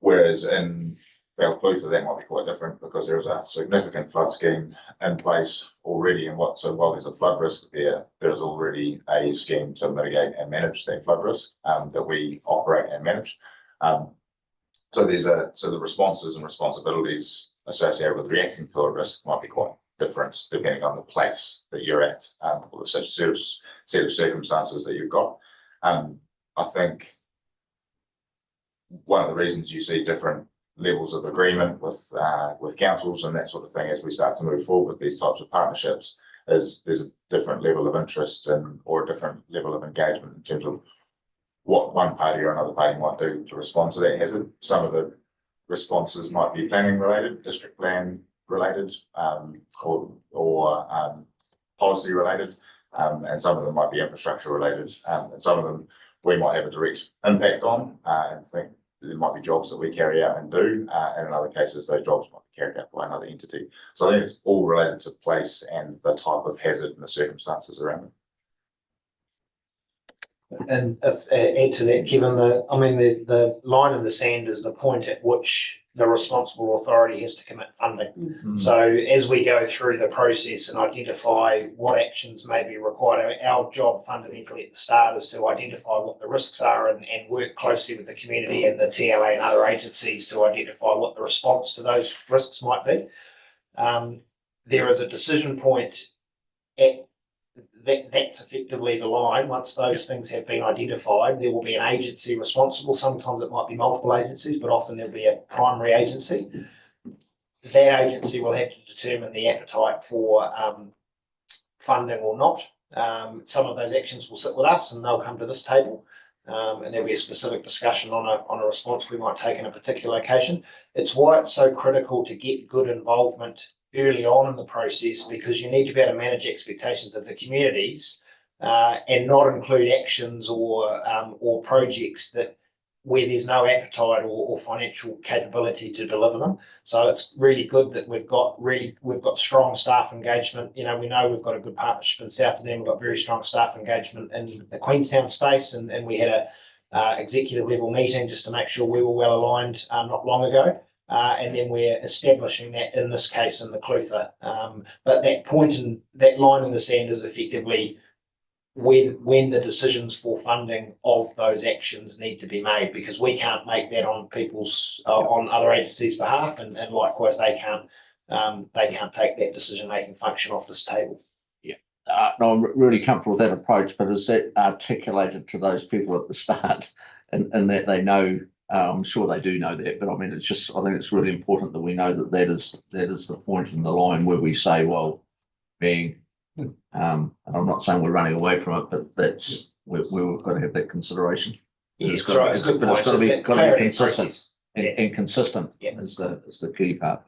Whereas in Clutha, that might be quite different because there is a significant flood scheme in place already, and so while there's a flood risk there is already a scheme to mitigate and manage that flood risk that we operate and manage. So the responses and responsibilities associated with reacting to a risk might be quite different depending on the place that you're at, or the set of circumstances that you've got. I think one of the reasons you see different levels of agreement with councils and that sort of thing as we start to move forward with these types of partnerships is there's a different level of interest or a different level of engagement in terms of what one party or another party might do to respond to that hazard. Some of the responses might be planning related, district plan related, or policy related, and some of them might be infrastructure related, and some of them we might have a direct impact on, and think there might be jobs that we carry out and do, and in other cases those jobs might be carried out by another entity. So I think it's all related to place and the type of hazard and the circumstances around it. And if add to that, given the line in the sand is the point at which the responsible authority has to commit funding. So as we go through the process and identify what actions may be required, our job fundamentally at the start is to identify what the risks are and work closely with the community and the TLA and other agencies to identify what the response to those risks might be. There is a decision point at that's effectively the line. Once those things have been identified, there will be an agency responsible. Sometimes it might be multiple agencies, but often there'll be a primary agency. That agency will have to determine the appetite for funding or not. Some of those actions will sit with us and they'll come to this table. And there'll be a specific discussion on a response we might take in a particular location. It's why it's so critical to get good involvement early on in the process, because you need to be able to manage expectations of the communities and not include actions or projects that where there's no appetite or financial capability to deliver them. So it's really good that we've got strong staff engagement. We know we've got a good partnership in South Dunedin. We've got very strong staff engagement in the Queenstown space, and we had a executive level meeting just to make sure we were well aligned not long ago. And then we're establishing that in this case in the Clutha. But that point and that line in the sand is effectively when the decisions for funding of those actions need to be made, because we can't make that on people's on other agencies' behalf, and likewise they can't take that decision making function off this table. Yeah, no, I'm really comfortable with that approach, but is that articulated to those people at the start, and that they know I'm sure they do know that, but I mean, it's just, I think it's really important that we know that that is the point in the line where we say, well, and I'm not saying we're running away from it, but that's where we've got to have that consideration. Yeah, It's that's right. It's a good but it's point. got to be consistent Process. and consistent Yeah. is the key part.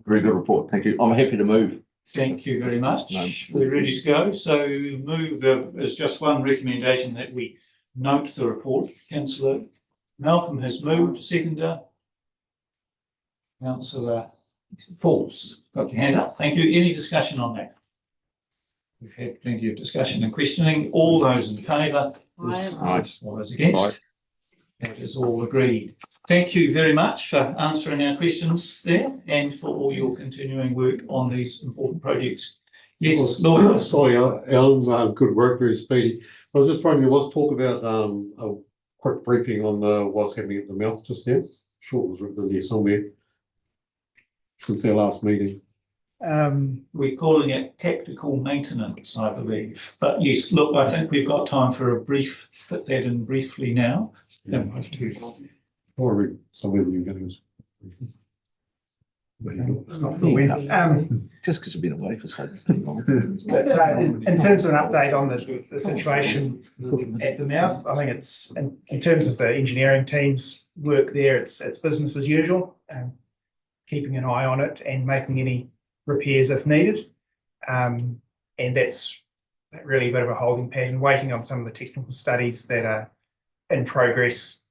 Very good report. Thank you. I'm happy to move. Thank you very much. No. We're ready to go. So move, there's just one recommendation that we note the report. Councillor Malcolm has moved, seconder. Councillor Forbes, got your hand up. Thank you. Any discussion on that? We've had plenty of discussion and questioning. All those in favour? Aye. All those against? That is all agreed. Thank you very much for answering our questions there and for all your continuing work on these important projects. Yes, Lord. Sorry, Alan, good work, very speedy. I was just wondering, there was talk about a quick briefing on what's happening at the mouth just now. Sure, it was written there somewhere since our last meeting. We're calling it tactical maintenance, I believe. But yes, look, I think we've got time for a brief, put that in briefly now. Don't have to. Or read somewhere that you're going to. Just because you've been away for so long. In terms of an update on the situation at the mouth, I think it's in terms of the engineering team's work there, it's business as usual. Keeping an eye on it and making any repairs if needed. And that's really a bit of a holding pattern, waiting on some of the technical studies that are in progress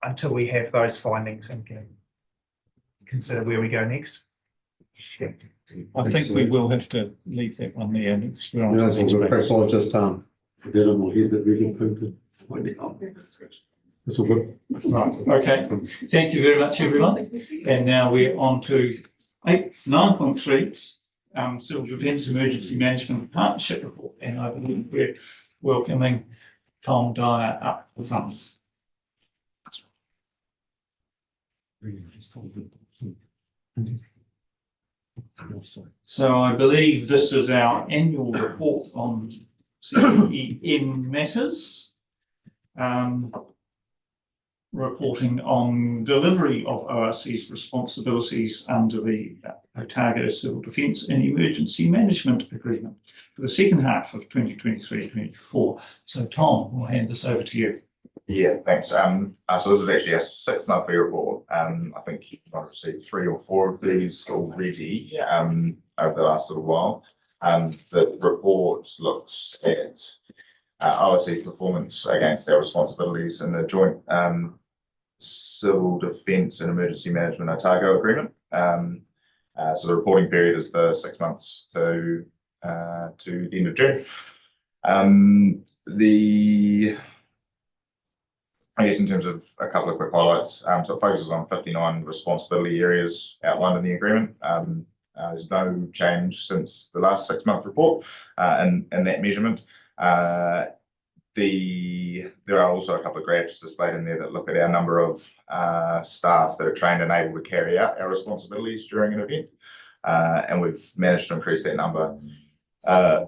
until we have those findings and can consider where we go next. I think we will have to leave that one there. Because we're on Yeah, to the next so page. perhaps I'll just put that in my head that we can find it out. That's all good. Right, okay. Thank you very much, everyone. And now we're on to 9.3, Civil Defence Emergency Management Partnership Report. And I believe we're welcoming Tom Dyer up the front. So I believe this is our annual report on CEM matters. Reporting on delivery of ORC's responsibilities under the Otago Civil Defence and Emergency Management Agreement for the second half of 2023-24. So Tom, we'll hand this over to you. Yeah, thanks. So this is actually a 6-monthly report. I think you might have received 3 or 4 of these already over the last little while. The report looks at ORC performance against our responsibilities in the joint Civil Defence and Emergency Management Otago Agreement. So the reporting period is the 6 months to the end of June. I guess in terms of a couple of quick highlights, so it focuses on 59 responsibility areas outlined in the agreement. There's no change since the last 6-month report in that measurement. There are also a couple of graphs displayed in there that look at our number of staff that are trained and able to carry out our responsibilities during an event. And we've managed to increase that number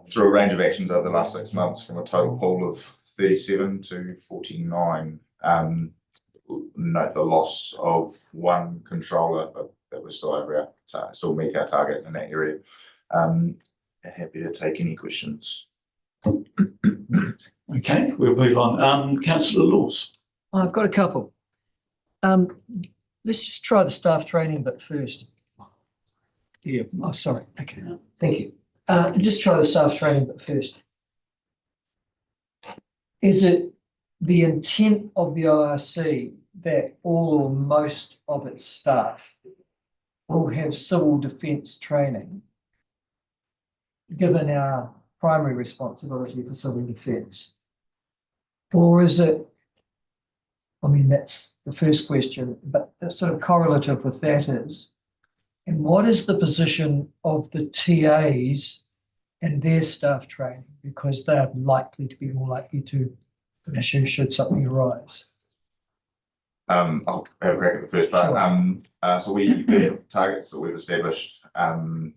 through a range of actions over the last 6 months from a total pool of 37 to 49. Note the loss of 1 controller, but that was still still meet our target in that area. Happy to take any questions. Okay, we'll move on. Councillor Laws. I've got a couple. Let's just try the staff training bit first. Yeah. Oh, sorry. Okay, thank you. Just try the staff training bit first. Is it the intent of the ORC that all or most of its staff will have civil defence training, given our primary responsibility for civil defence? Or is it, I mean, that's the first question, but the sort of correlative with that is, and what is the position of the TAs and their staff training? Because they're likely to be more likely to an issue should something arise. I'll have a crack at the first part. So we have targets that we've established in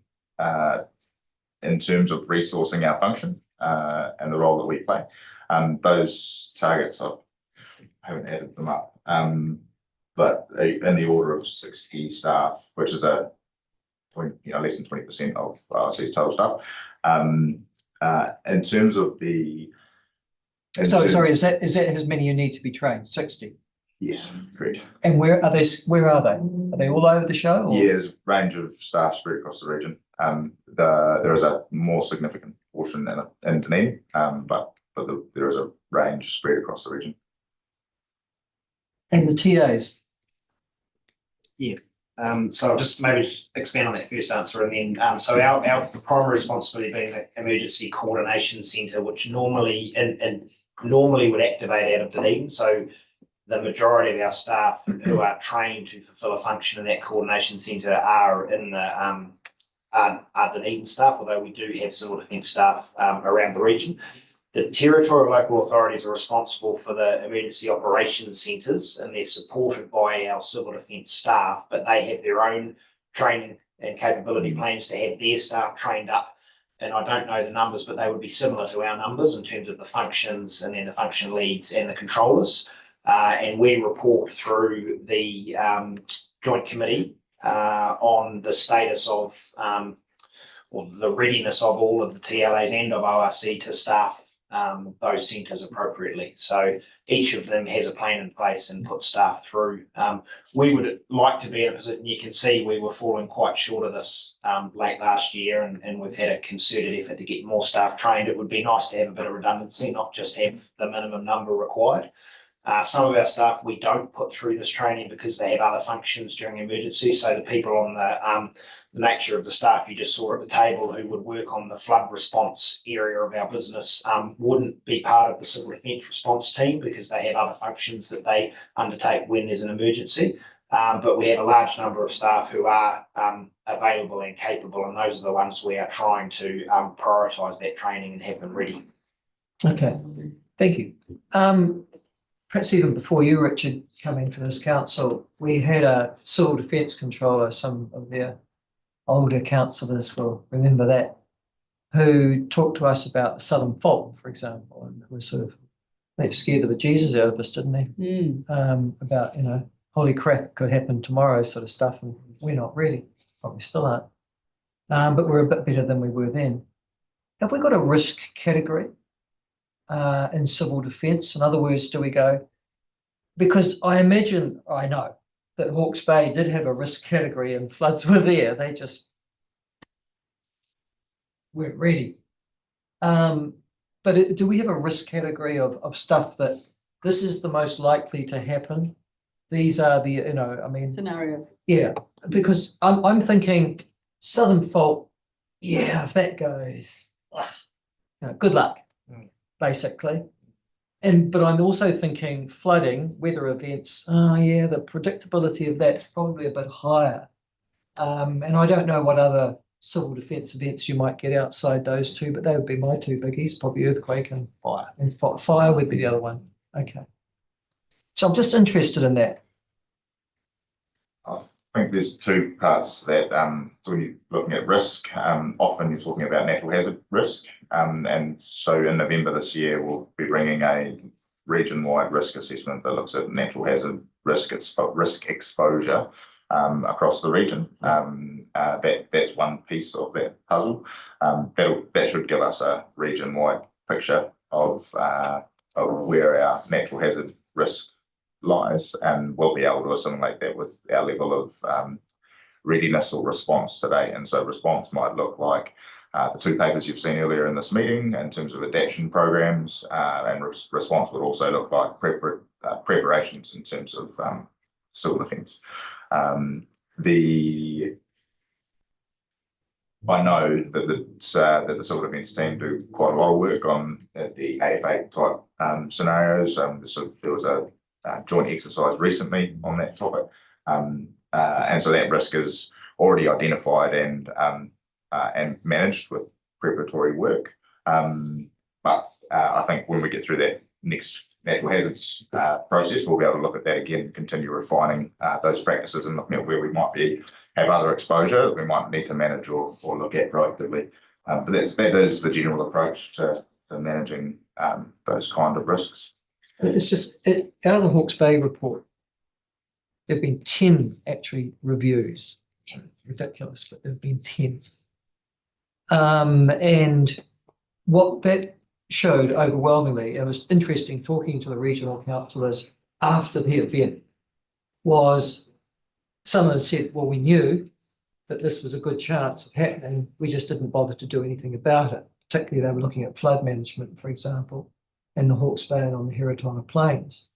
terms of resourcing our function and the role that we play. Those targets, I haven't added them up, but in the order of 60 staff, which is less than 20% of ORC's total staff. In terms of the. Sorry, is that as many you need to be trained? 60? Yes, correct. And where are they? Where are they? Are they all over the show? Or? Yeah, there's a range of staff spread across the region. There is a more significant portion in Dunedin, but there is a range spread across the region. And the TAs? Yeah. So I'll just maybe expand on that first answer, and then so our primary responsibility being the emergency coordination centre, which normally would activate out of Dunedin. So the majority of our staff who are trained to fulfil a function in that coordination centre are in the are Dunedin staff, although we do have civil defence staff around the region. The territorial local authorities are responsible for the emergency operations centres, and they're supported by our civil defence staff, but they have their own training and capability plans to have their staff trained up. And I don't know the numbers, but they would be similar to our numbers in terms of the functions and then the function leads and the controllers. And we report through the joint committee on the status of or the readiness of all of the TLAs and of ORC to staff those centres appropriately. So each of them has a plan in place and puts staff through. We would like to be in a position, you can see we were falling quite short of this late last year, and we've had a concerted effort to get more staff trained. It would be nice to have a bit of redundancy, not just have the minimum number required. Some of our staff we don't put through this training because they have other functions during emergency. So the people on the nature of the staff you just saw at the table who would work on the flood response area of our business wouldn't be part of the civil defence response team because they have other functions that they undertake when there's an emergency. But we have a large number of staff who are available and capable, and those are the ones we are trying to prioritise that training and have them ready. Okay, thank you. Perhaps even before you, Richard, coming to this council, we had a civil defence controller, some of their older councillors will remember that, who talked to us about the Southern Fault, for example, and was sort of, they scared the bejesus out of us, didn't they? About, holy crap, it could happen tomorrow sort of stuff, and we're not ready, probably still aren't. But we're a bit better than we were then. Have we got a risk category in civil defence? In other words, do we go, because I know that Hawke's Bay did have a risk category and floods were there, they just weren't ready. But do we have a risk category of stuff that this is the most likely to happen? These are the, scenarios. Yeah, because I'm thinking Southern Fault, yeah, if that goes, good luck. Basically. But I'm also thinking flooding, weather events, the predictability of that's probably a bit higher. And I don't know what other civil defence events you might get outside those two, but they would be my two biggies, probably earthquake and fire. And fire would be the other one. Okay. So I'm just interested in that. I think there's two parts to that. When you're looking at risk, often you're talking about natural hazard risk. And so in November this year, we'll be bringing a region-wide risk assessment that looks at natural hazard risk exposure across the region. That's one piece of that puzzle. That should give us a region-wide picture of where our natural hazard risk lies, and we'll be able to assimilate that with our level of readiness or response today. And so response might look like the two papers you've seen earlier in this meeting in terms of adaptation programs, and response would also look like preparations in terms of civil defence. I know that the civil defence team do quite a lot of work on the AFA type scenarios. There was a joint exercise recently on that topic, and so that risk is already identified and managed with preparatory work. But I think when we get through that next natural hazards process, we'll be able to look at that again, continue refining those practices and looking at where we might have other exposure that we might need to manage or look at proactively. But that is the general approach to managing those kind of risks. It's just out of the Hawke's Bay report, There've been 10 actually reviews. Ridiculous, but there've been 10. And what that showed overwhelmingly, it was interesting talking to the regional councillors after the event, was someone said, well, we knew that this was a good chance of happening. We just didn't bother to do anything about it. Particularly, they were looking at flood management, for example, in the Hawke's Bay and on the Heretaunga Plains.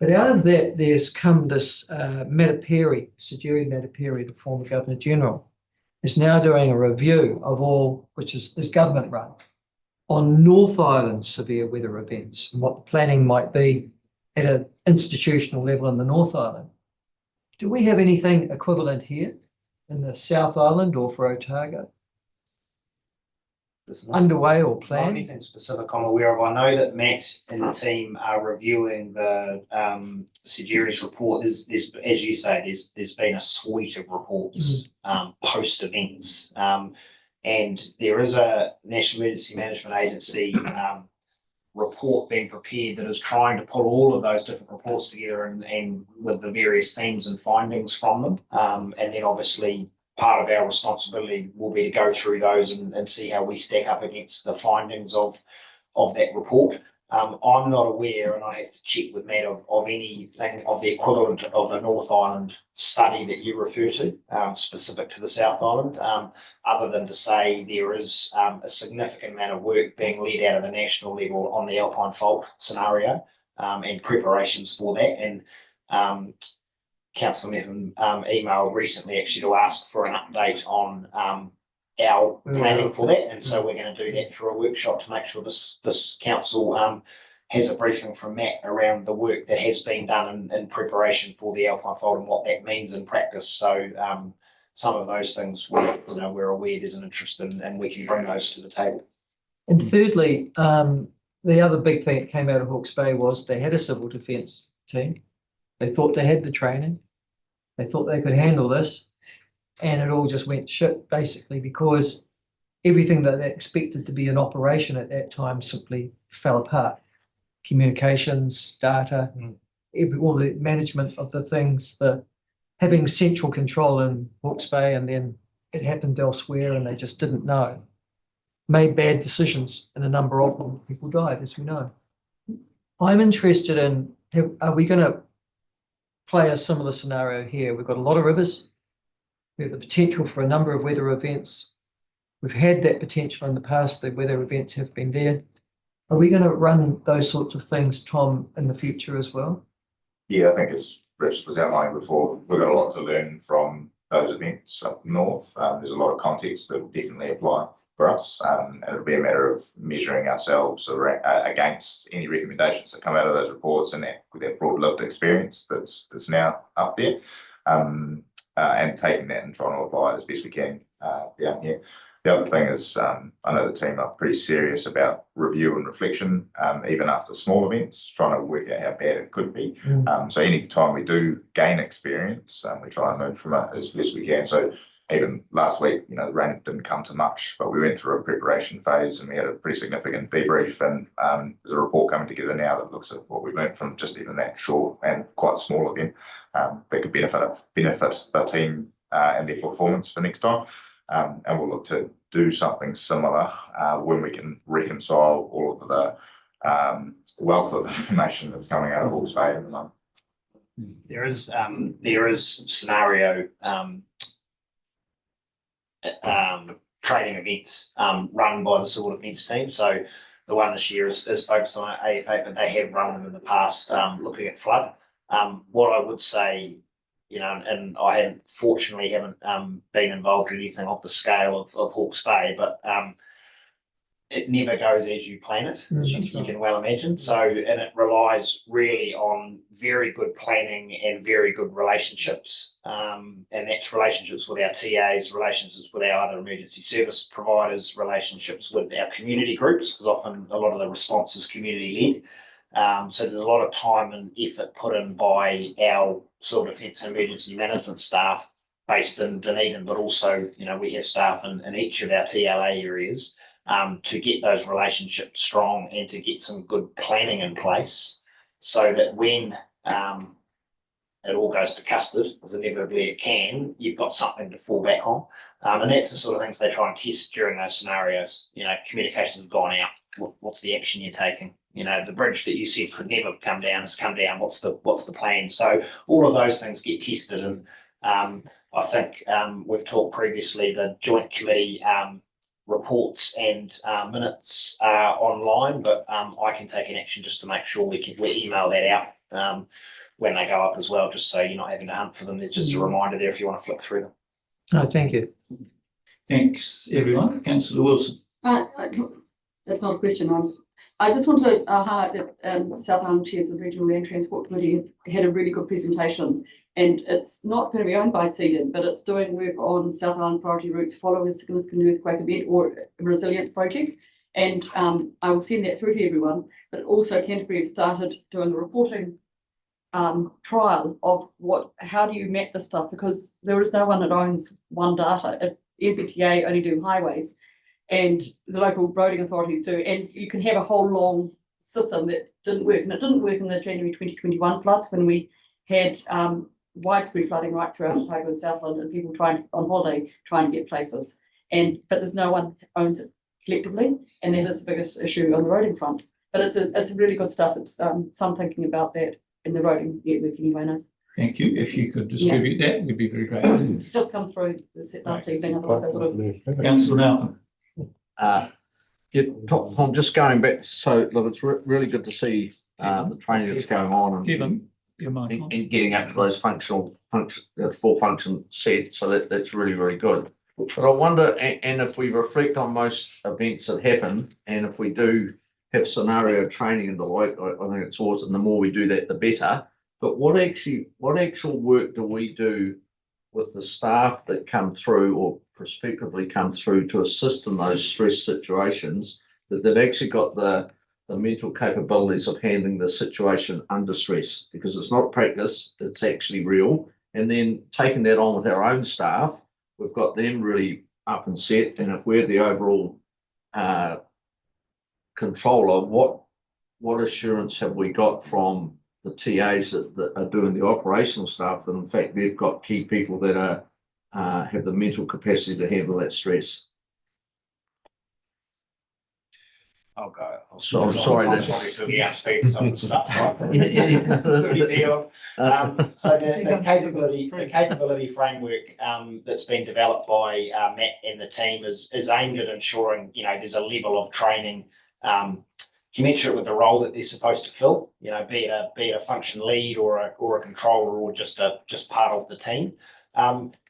But out of that, there's come this Mataperi, Sajiri Mataperi, the former Governor General, is now doing a review of all, which is government run, on North Island severe weather events and what the planning might be at an institutional level in the North Island. Do we have anything equivalent here in the South Island or for Otago? Underway or Not planned? anything specific I'm aware of. I know that Matt and the team are reviewing the Sajiri's report. There's, as you say, there's been a suite of reports post events. And there is a National Emergency Management Agency report being prepared that is trying to pull all of those different reports together and with the various themes and findings from them. And then obviously part of our responsibility will be to go through those and see how we stack up against the findings of that report. I'm not aware, and I have to check with Matt, of anything of the equivalent of the North Island study that you refer to, specific to the South Island, other than to say there is a significant amount of work being led out of the national level on the Alpine Fault scenario and preparations for that. And Councillor Mepham emailed recently actually to ask for an update on our planning for that, and so we're going to do that through a workshop to make sure this council has a briefing from Matt around the work that has been done in preparation for the Alpine Fault and what that means in practice. So some of those things we're aware there's an interest in, and we can bring those to the table. And thirdly, the other big thing that came out of Hawke's Bay was they had a civil defence team. They thought they had the training. They thought they could handle this. And it all just went shit, basically, because everything that they expected to be in operation at that time simply fell apart. Communications, data, all the management of the things, having central control in Hawke's Bay, and then it happened elsewhere and they just didn't know. Made bad decisions, and a number of them, people died, as we know. I'm interested in, are we going to play a similar scenario here? We've got a lot of rivers. We have the potential for a number of weather events. We've had that potential in the past. The weather events have been there. Are we going to run those sorts of things, Tom, in the future as well? Yeah, I think as Rich was outlining before, we've got a lot to learn from those events up north. There's a lot of context that will definitely apply for us, and it'll be a matter of measuring ourselves against any recommendations that come out of those reports and that broad lived experience that's now up there. And taking that and trying to apply it as best we can down here. The other thing is, I know the team are pretty serious about review and reflection, even after small events, trying to work out how bad it could be. So any time we do gain experience, we try and learn from it as best we can. So even last week, the rain didn't come to much, but we went through a preparation phase and we had a pretty significant debrief, and there's a report coming together now that looks at what we learned from just even that short and quite small event that could benefit the team and their performance for next time. And we'll look to do something similar when we can reconcile all of the wealth of information that's coming out of Hawke's Bay at the moment. There is scenario training events run by the civil defence team. So the one this year is focused on AFA, but they have run them in the past looking at flood. What I would say, and I haven't been involved in anything of the scale of Hawke's Bay, but it never goes as you plan it, as you can well imagine. So, and it relies really on very good planning and very good relationships. And that's relationships with our TAs, relationships with our other emergency service providers, relationships with our community groups, because often a lot of the response is community led. So there's a lot of time and effort put in by our civil defence and emergency management staff based in Dunedin, but also, we have staff in each of our TLA areas to get those relationships strong and to get some good planning in place so that when it all goes to custard, as inevitably it can, you've got something to fall back on. And that's the sort of things they try and test during those scenarios. You know, communications have gone out. What's the action you're taking? You know, the bridge that you said could never come down has come down. What's the plan? So all of those things get tested. And I think we've talked previously, the joint committee reports and minutes are online, but I can take an action just to make sure we email that out when they go up as well, just so you're not having to hunt for them. There's just a reminder there if you want to flick through them. No, thank you. Thanks, everyone. Councillor Wilson. That's not a question. I just wanted to highlight that South Island Chairs of the Regional Land Transport Committee had a really good presentation, and it's not going to be owned by CDIN, but it's doing work on South Island priority routes following a significant earthquake event or resilience project. And I will send that through to everyone, but also Canterbury have started doing a reporting trial of how do you map this stuff, because there is no one that owns one data. NZTA only do highways, and the local roading authorities do, and you can have a whole long system that didn't work, and it didn't work in the January 2021 floods when we had widespread flooding right throughout Otago and Southland, and people on holiday trying to get places, but there's no one owns it collectively, and that is the biggest issue on the roading front. But it's really good stuff. It's some thinking about that in the roading network anyway. No? Thank you. If you could distribute that, we'd be very great. It's just come through last evening. Otherwise, I would have. Councillor Malcolm. Yeah, Tom, just going back, so look, it's really good to see the training that's going on and Kevin, your mic on. and getting up to those full function set. So that's really, really good. But I wonder, and if we reflect on most events that happen, and if we do have scenario training and the like, I think it's awesome. The more we do that, the better. But what actual work do we do with the staff that come through or prospectively come through to assist in those stress situations, that they've actually got the mental capabilities of handling the situation under stress? Because it's not practice, it's actually real. And then taking that on with our own staff, we've got them really up and set. And if we're the overall controller, what assurance have we got from the TAs that are doing the operational stuff that in fact they've got key people that have the mental capacity to handle that stress? I'll go. So I'm sorry, that's probably speaking some of the stuff. Right? So the capability framework that's been developed by Matt and the team is aimed at ensuring, you know, there's a level of training commensurate with the role that they're supposed to fill. You know, be it a function lead or a controller or just part of the team.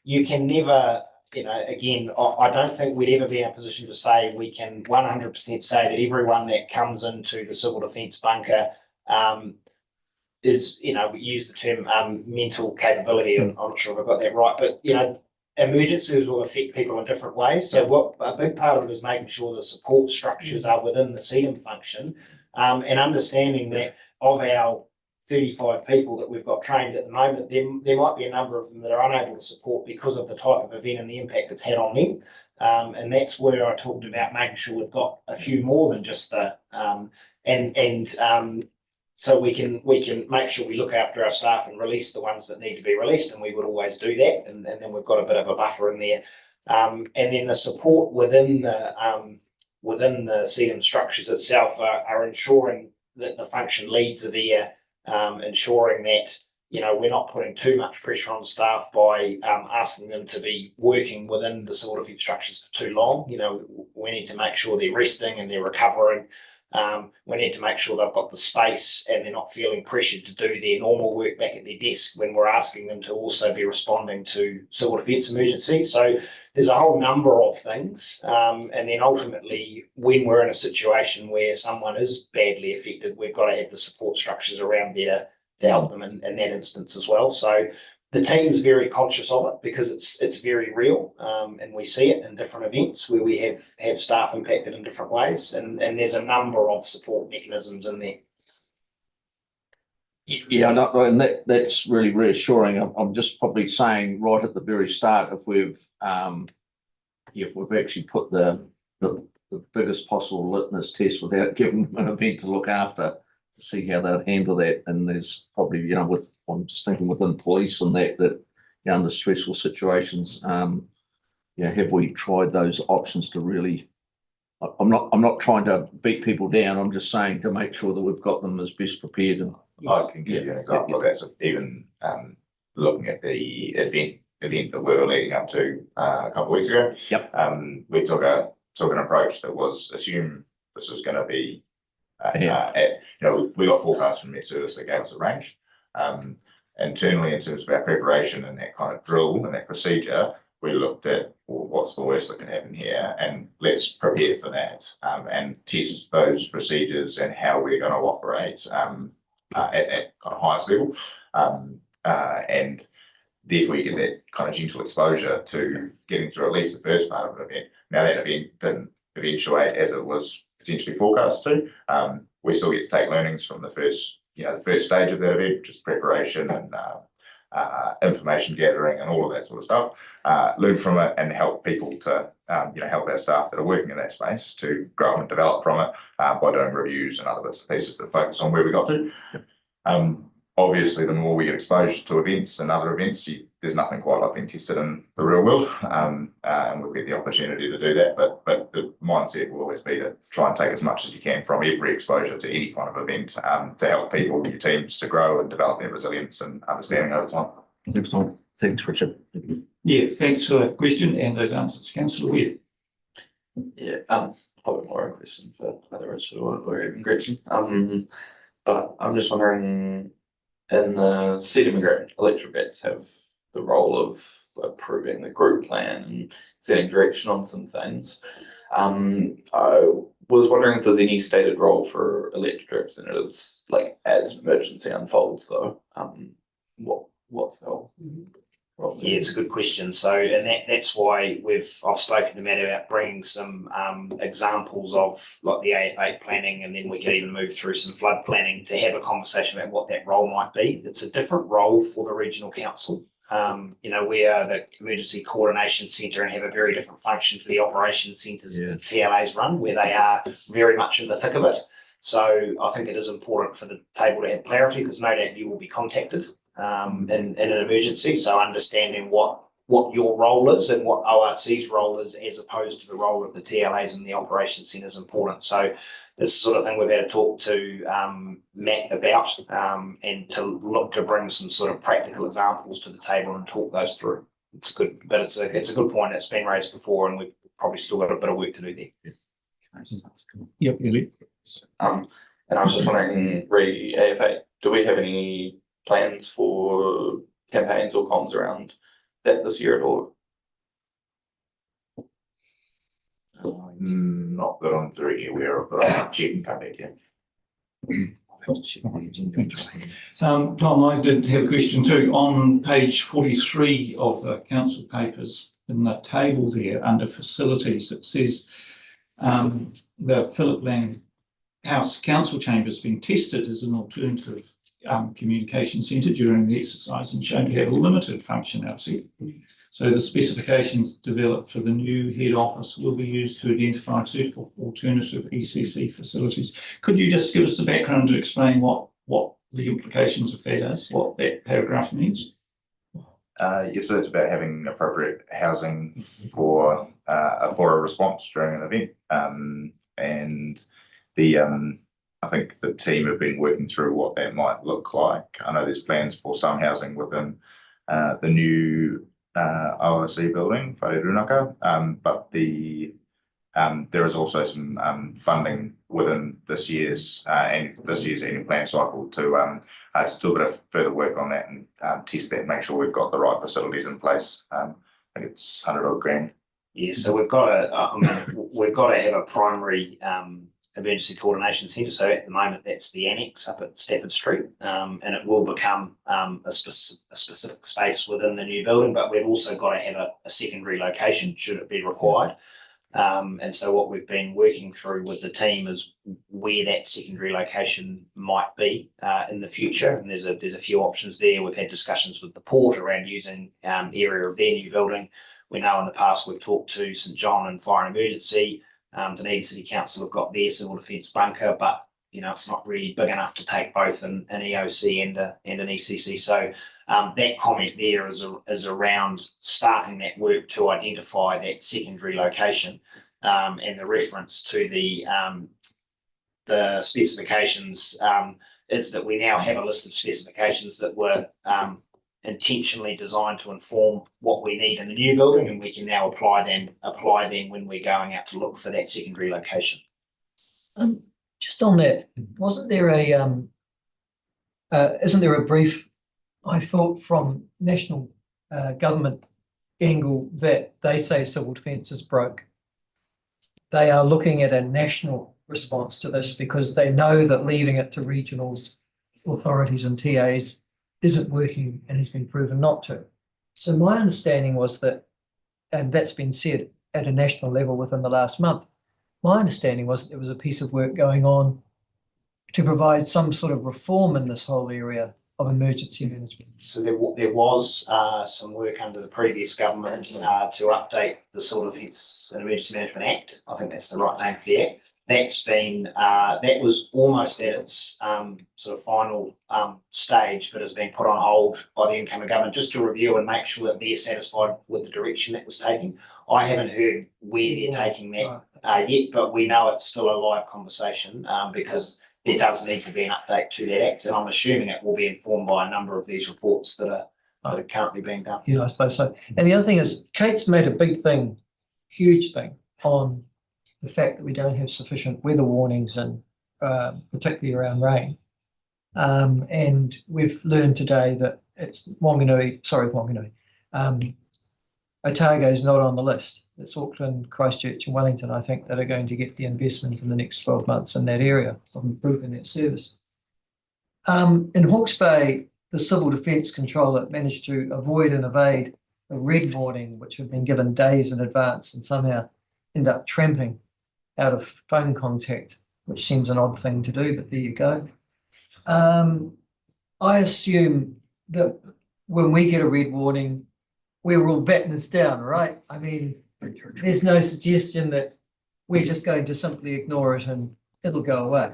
You can never, you know, again, I don't think we'd ever be in a position to say we can 100% say that everyone that comes into the civil defence bunker is, you know, we use the term mental capability, and I'm not sure if I've got that right, but, you know, emergencies will affect people in different ways. So what a big part of it is making sure the support structures are within the CM function, and understanding that of our 35 people that we've got trained at the moment, there might be a number of them that are unable to support because of the type of event and the impact it's had on them. And that's where I talked about making sure we've got a few more than just the so we can make sure we look after our staff and release the ones that need to be released, and we would always do that. And then we've got a bit of a buffer in there. And then the support within the CM structures itself are ensuring that the function leads are there, ensuring that, you know, we're not putting too much pressure on staff by asking them to be working within the civil defence structures for too long. You know, we need to make sure they're resting and they're recovering. We need to make sure they've got the space and they're not feeling pressured to do their normal work back at their desk when we're asking them to also be responding to civil defence emergencies. So there's a whole number of things. And then ultimately, when we're in a situation where someone is badly affected, we've got to have the support structures around there to help them in that instance as well. So the team's very conscious of it because it's very real, and we see it in different events where we have staff impacted in different ways, and there's a number of support mechanisms in there. Yeah, and that's really reassuring. I'm just probably saying right at the very start, if we've actually put the biggest possible litmus test without giving them an event to look after, see how they'd handle that. And there's probably, I'm just thinking within police and that, under stressful situations, have we tried those options to really, I'm not trying to beat people down. I'm just saying to make sure that we've got them as best prepared. And I can give you an example of that. So even looking at the event that we were leading up to a couple of weeks ago. Yep. We took an approach that was assume this is going to be we got forecasts from Met Service that gave us a range. Internally, in terms of our preparation and that kind of drill and that procedure, we looked at what's the worst that can happen here, and let's prepare for that and test those procedures and how we're going to operate at that kind of highest level. And therefore, you get that kind of gentle exposure to getting through at least the first part of an event. Now, that event didn't eventuate as it was potentially forecast to. We still get to take learnings from the first stage of that event, which is preparation and information gathering and all of that sort of stuff. Learn from it and help people to, help our staff that are working in that space to grow and develop from it by doing reviews and other bits and pieces that focus on where we got to. Obviously, the more we get exposed to events and other events, there's nothing quite like being tested in the real world, and we'll get the opportunity to do that. But the mindset will always be to try and take as much as you can from every exposure to any kind of event to help people, your teams, to grow and develop their resilience and understanding over time. Excellent. Thanks, Richard. Yeah, thanks for that question and those answers, Councillor Weir. Yeah, probably more a question for either Richard or even Gretchen. But I'm just wondering, in the setting agreement, electorate bats have the role of approving the group plan and setting direction on some things. I was wondering if there's any stated role for elected representatives, like as emergency unfolds, though. What's the role? Yeah, it's a good question. So, and that's why I've spoken to Matt about bringing some examples of like the AF8 planning, and then we can even move through some flood planning to have a conversation about what that role might be. It's a different role for the regional council. We are the emergency coordination centre and have a very different function to the operations centres that TLAs run, where they are very much in the thick of it. So I think it is important for the table to have clarity, because no doubt you will be contacted in an emergency. So understanding what your role is and what ORC's role is, as opposed to the role of the TLAs and the operations centre, is important. So this is the sort of thing we've had to talk to Matt about, and to look to bring some sort of practical examples to the table and talk those through. It's good, but it's a good point. It's been raised before, and we've probably still got a bit of work to do there. Yep, Elliot. And I was just wondering, re AF8, do we have any plans for campaigns or comms around that this year at all? Not that I'm directly aware of, but I'll check and come back to you. Tom, I did have a question too. On page 43 of the council papers, in the table there under facilities, it says the Philip Lang House Council Chambers being tested as an alternative communication centre during the exercise and shown to have a limited functionality. So the specifications developed for the new head office will be used to identify suitable alternative ECC facilities. Could you just give us the background to explain what the implications of that is, what that paragraph means? Yes, so it's about having appropriate housing for a response during an event, and I think the team have been working through what that might look like. I know there's plans for some housing within the new ORC building, Wharirunaka, but there is also some funding within this year's annual plan cycle to do a bit of further work on that and test that and make sure we've got the right facilities in place. I think it's 100 grand. Yeah, so we've got to have a primary emergency coordination centre. So at the moment, that's the annex up at Stafford Street, and it will become a specific space within the new building. But we've also got to have a secondary location should it be required. And so what we've been working through with the team is where that secondary location might be in the future. And there's a few options there. We've had discussions with the port around using area of their new building. We know in the past we've talked to St John and Fire and Emergency. Dunedin City Council have got their civil defence bunker, but it's not really big enough to take both an EOC and an ECC. So that comment there is around starting that work to identify that secondary location, and the reference to the specifications is that we now have a list of specifications that were intentionally designed to inform what we need in the new building, and we can now apply them when we're going out to look for that secondary location. Just on that, wasn't there isn't there a brief, I thought, from national government angle that they say civil defence is broke? They are looking at a national response to this because they know that leaving it to regionals, authorities and TAs isn't working and has been proven not to. So my understanding was that, and that's been said at a national level within the last month, my understanding was that there was a piece of work going on to provide some sort of reform in this whole area of emergency management. So there was some work under the previous government to update the Civil Defence and Emergency Management Act. I think that's the right name for the act. That's been that was almost at its sort of final stage, but has been put on hold by the incoming government just to review and make sure that they're satisfied with the direction that was taking. I haven't heard where they're taking that yet, but we know it's still a live conversation because there does need to be an update to that act, and I'm assuming it will be informed by a number of these reports that are currently being done. Yeah, I suppose so. And the other thing is, Kate's made a big thing, huge thing, on the fact that we don't have sufficient weather warnings, and particularly around rain. And we've learned today that it's Otago is not on the list. It's Auckland, Christchurch and Wellington, I think, that are going to get the investment in the next 12 months in that area of improving that service. In Hawke's Bay, the Civil Defence Controller managed to avoid and evade a red warning, which had been given days in advance, and somehow end up tramping out of phone contact, which seems an odd thing to do, but there you go. I assume that when we get a red warning, we're all batting this down, right? I mean, there's no suggestion that we're just going to simply ignore it and it'll go away.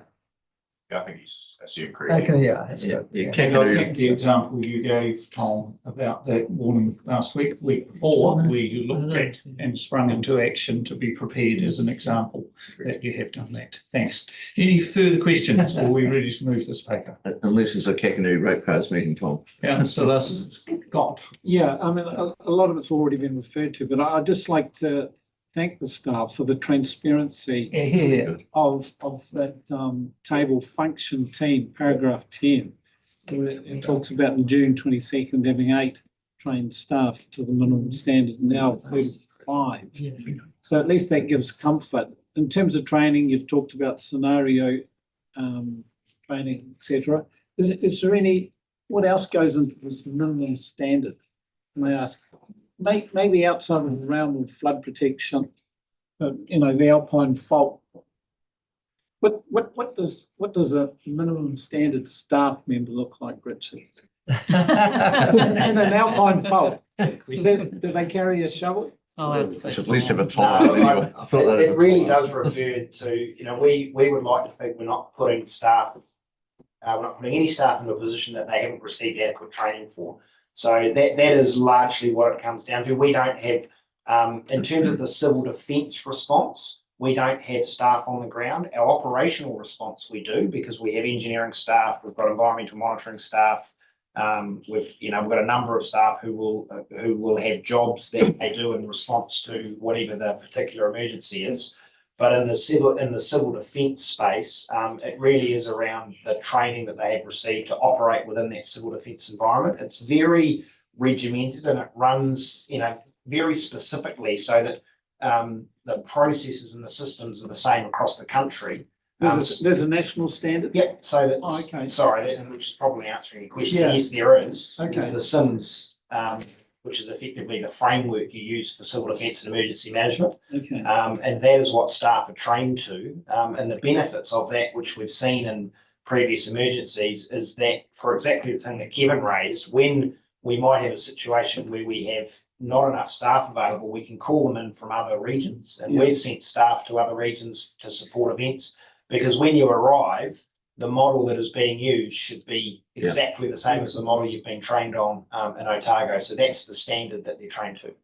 I think he's assumed correctly. Okay, yeah, that's good. And I think the example you gave, Tom, about that warning last week before, where you looked at and sprung into action to be prepared, is an example that you have done that. Thanks. Any further questions, or are we ready to move this paper? Unless it's a Kakadu ratepayers meeting, Tom. Councillor Scott. Yeah, I mean, a lot of it's already been referred to, but I'd just like to thank the staff for the transparency of that table function team, paragraph 10. It talks about in June 22nd having 8 trained staff to the minimum standard, now 35. So at least that gives comfort. In terms of training, you've talked about scenario training, etc. Is there any, what else goes into this minimum standard? Can I ask? Maybe outside of the realm of flood protection, the alpine fault. What does a minimum standard staff member look like, Richard? And an alpine fault. Do they carry a shovel? Should at least have a No, top. it really does refer to, we would like to think we're not putting staff, we're not putting any staff in a position that they haven't received adequate training for. So that is largely what it comes down to. We don't have, in terms of the civil defence response, we don't have staff on the ground. Our operational response we do, because we have engineering staff, we've got environmental monitoring staff, we've got a number of staff who will have jobs that they do in response to whatever the particular emergency is. But in the civil defence space, it really is around the training that they have received to operate within that civil defence environment. It's very regimented and it runs, very specifically so that the processes and the systems are the same across the country. There's a national standard? Yeah, so that, okay. Sorry, which is probably answering your question. Yeah. Yes, there is. Okay. The SIMS, which is effectively the framework you use for civil defence and emergency management. Okay. And that is what staff are trained to. And the benefits of that, which we've seen in previous emergencies, is that for exactly the thing that Kevin raised, when we might have a situation where we have not enough staff available, we can call them in from other regions. And we've sent staff to other regions to support events. Because when you arrive, the model that is being used should be Yeah. exactly the same as the model you've been trained on in Otago. So that's the standard that they're trained to.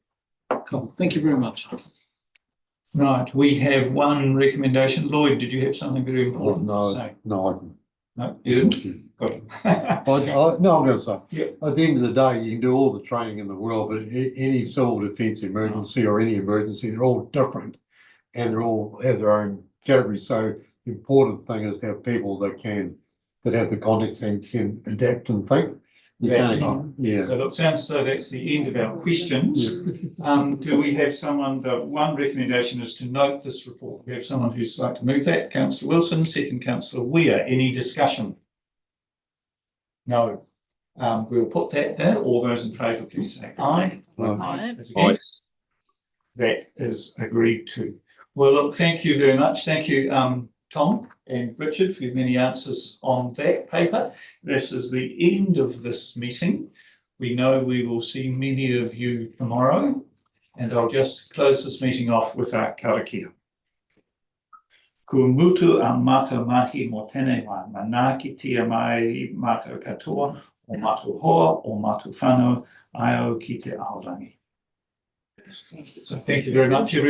Cool. Thank you very much. Right, we have one recommendation. Lloyd, did you have something very important to say? No, No, you didn't? Got it. no, I'm going to say, Yep. at the end of the day, you can do all the training in the world, but any civil defence emergency or any emergency, they're all different. And they all have their own category. So the important thing is to have people that have the context and can adapt and think. You That's can't, yeah. So look, sounds as though that's the end of our questions. Do we have someone, the one recommendation is to note this report. We have someone who'd like to move that. Councillor Wilson, second Councillor Weir. Any discussion? No. We'll put that there. All those in favour, please say aye. Aye. Those against? That is agreed to. Well, look, thank you very much. Thank you, Tom and Richard, for your many answers on that paper. This is the end of this meeting. We know we will see many of you tomorrow, and I'll just close this meeting off with our karakia. Ko mutu a mata mahi mo tēnei wā, mana ki tia mai mata katoa, o matu hoa, o matu whānau, ai au ki te aorangi. So thank you very much, everyone.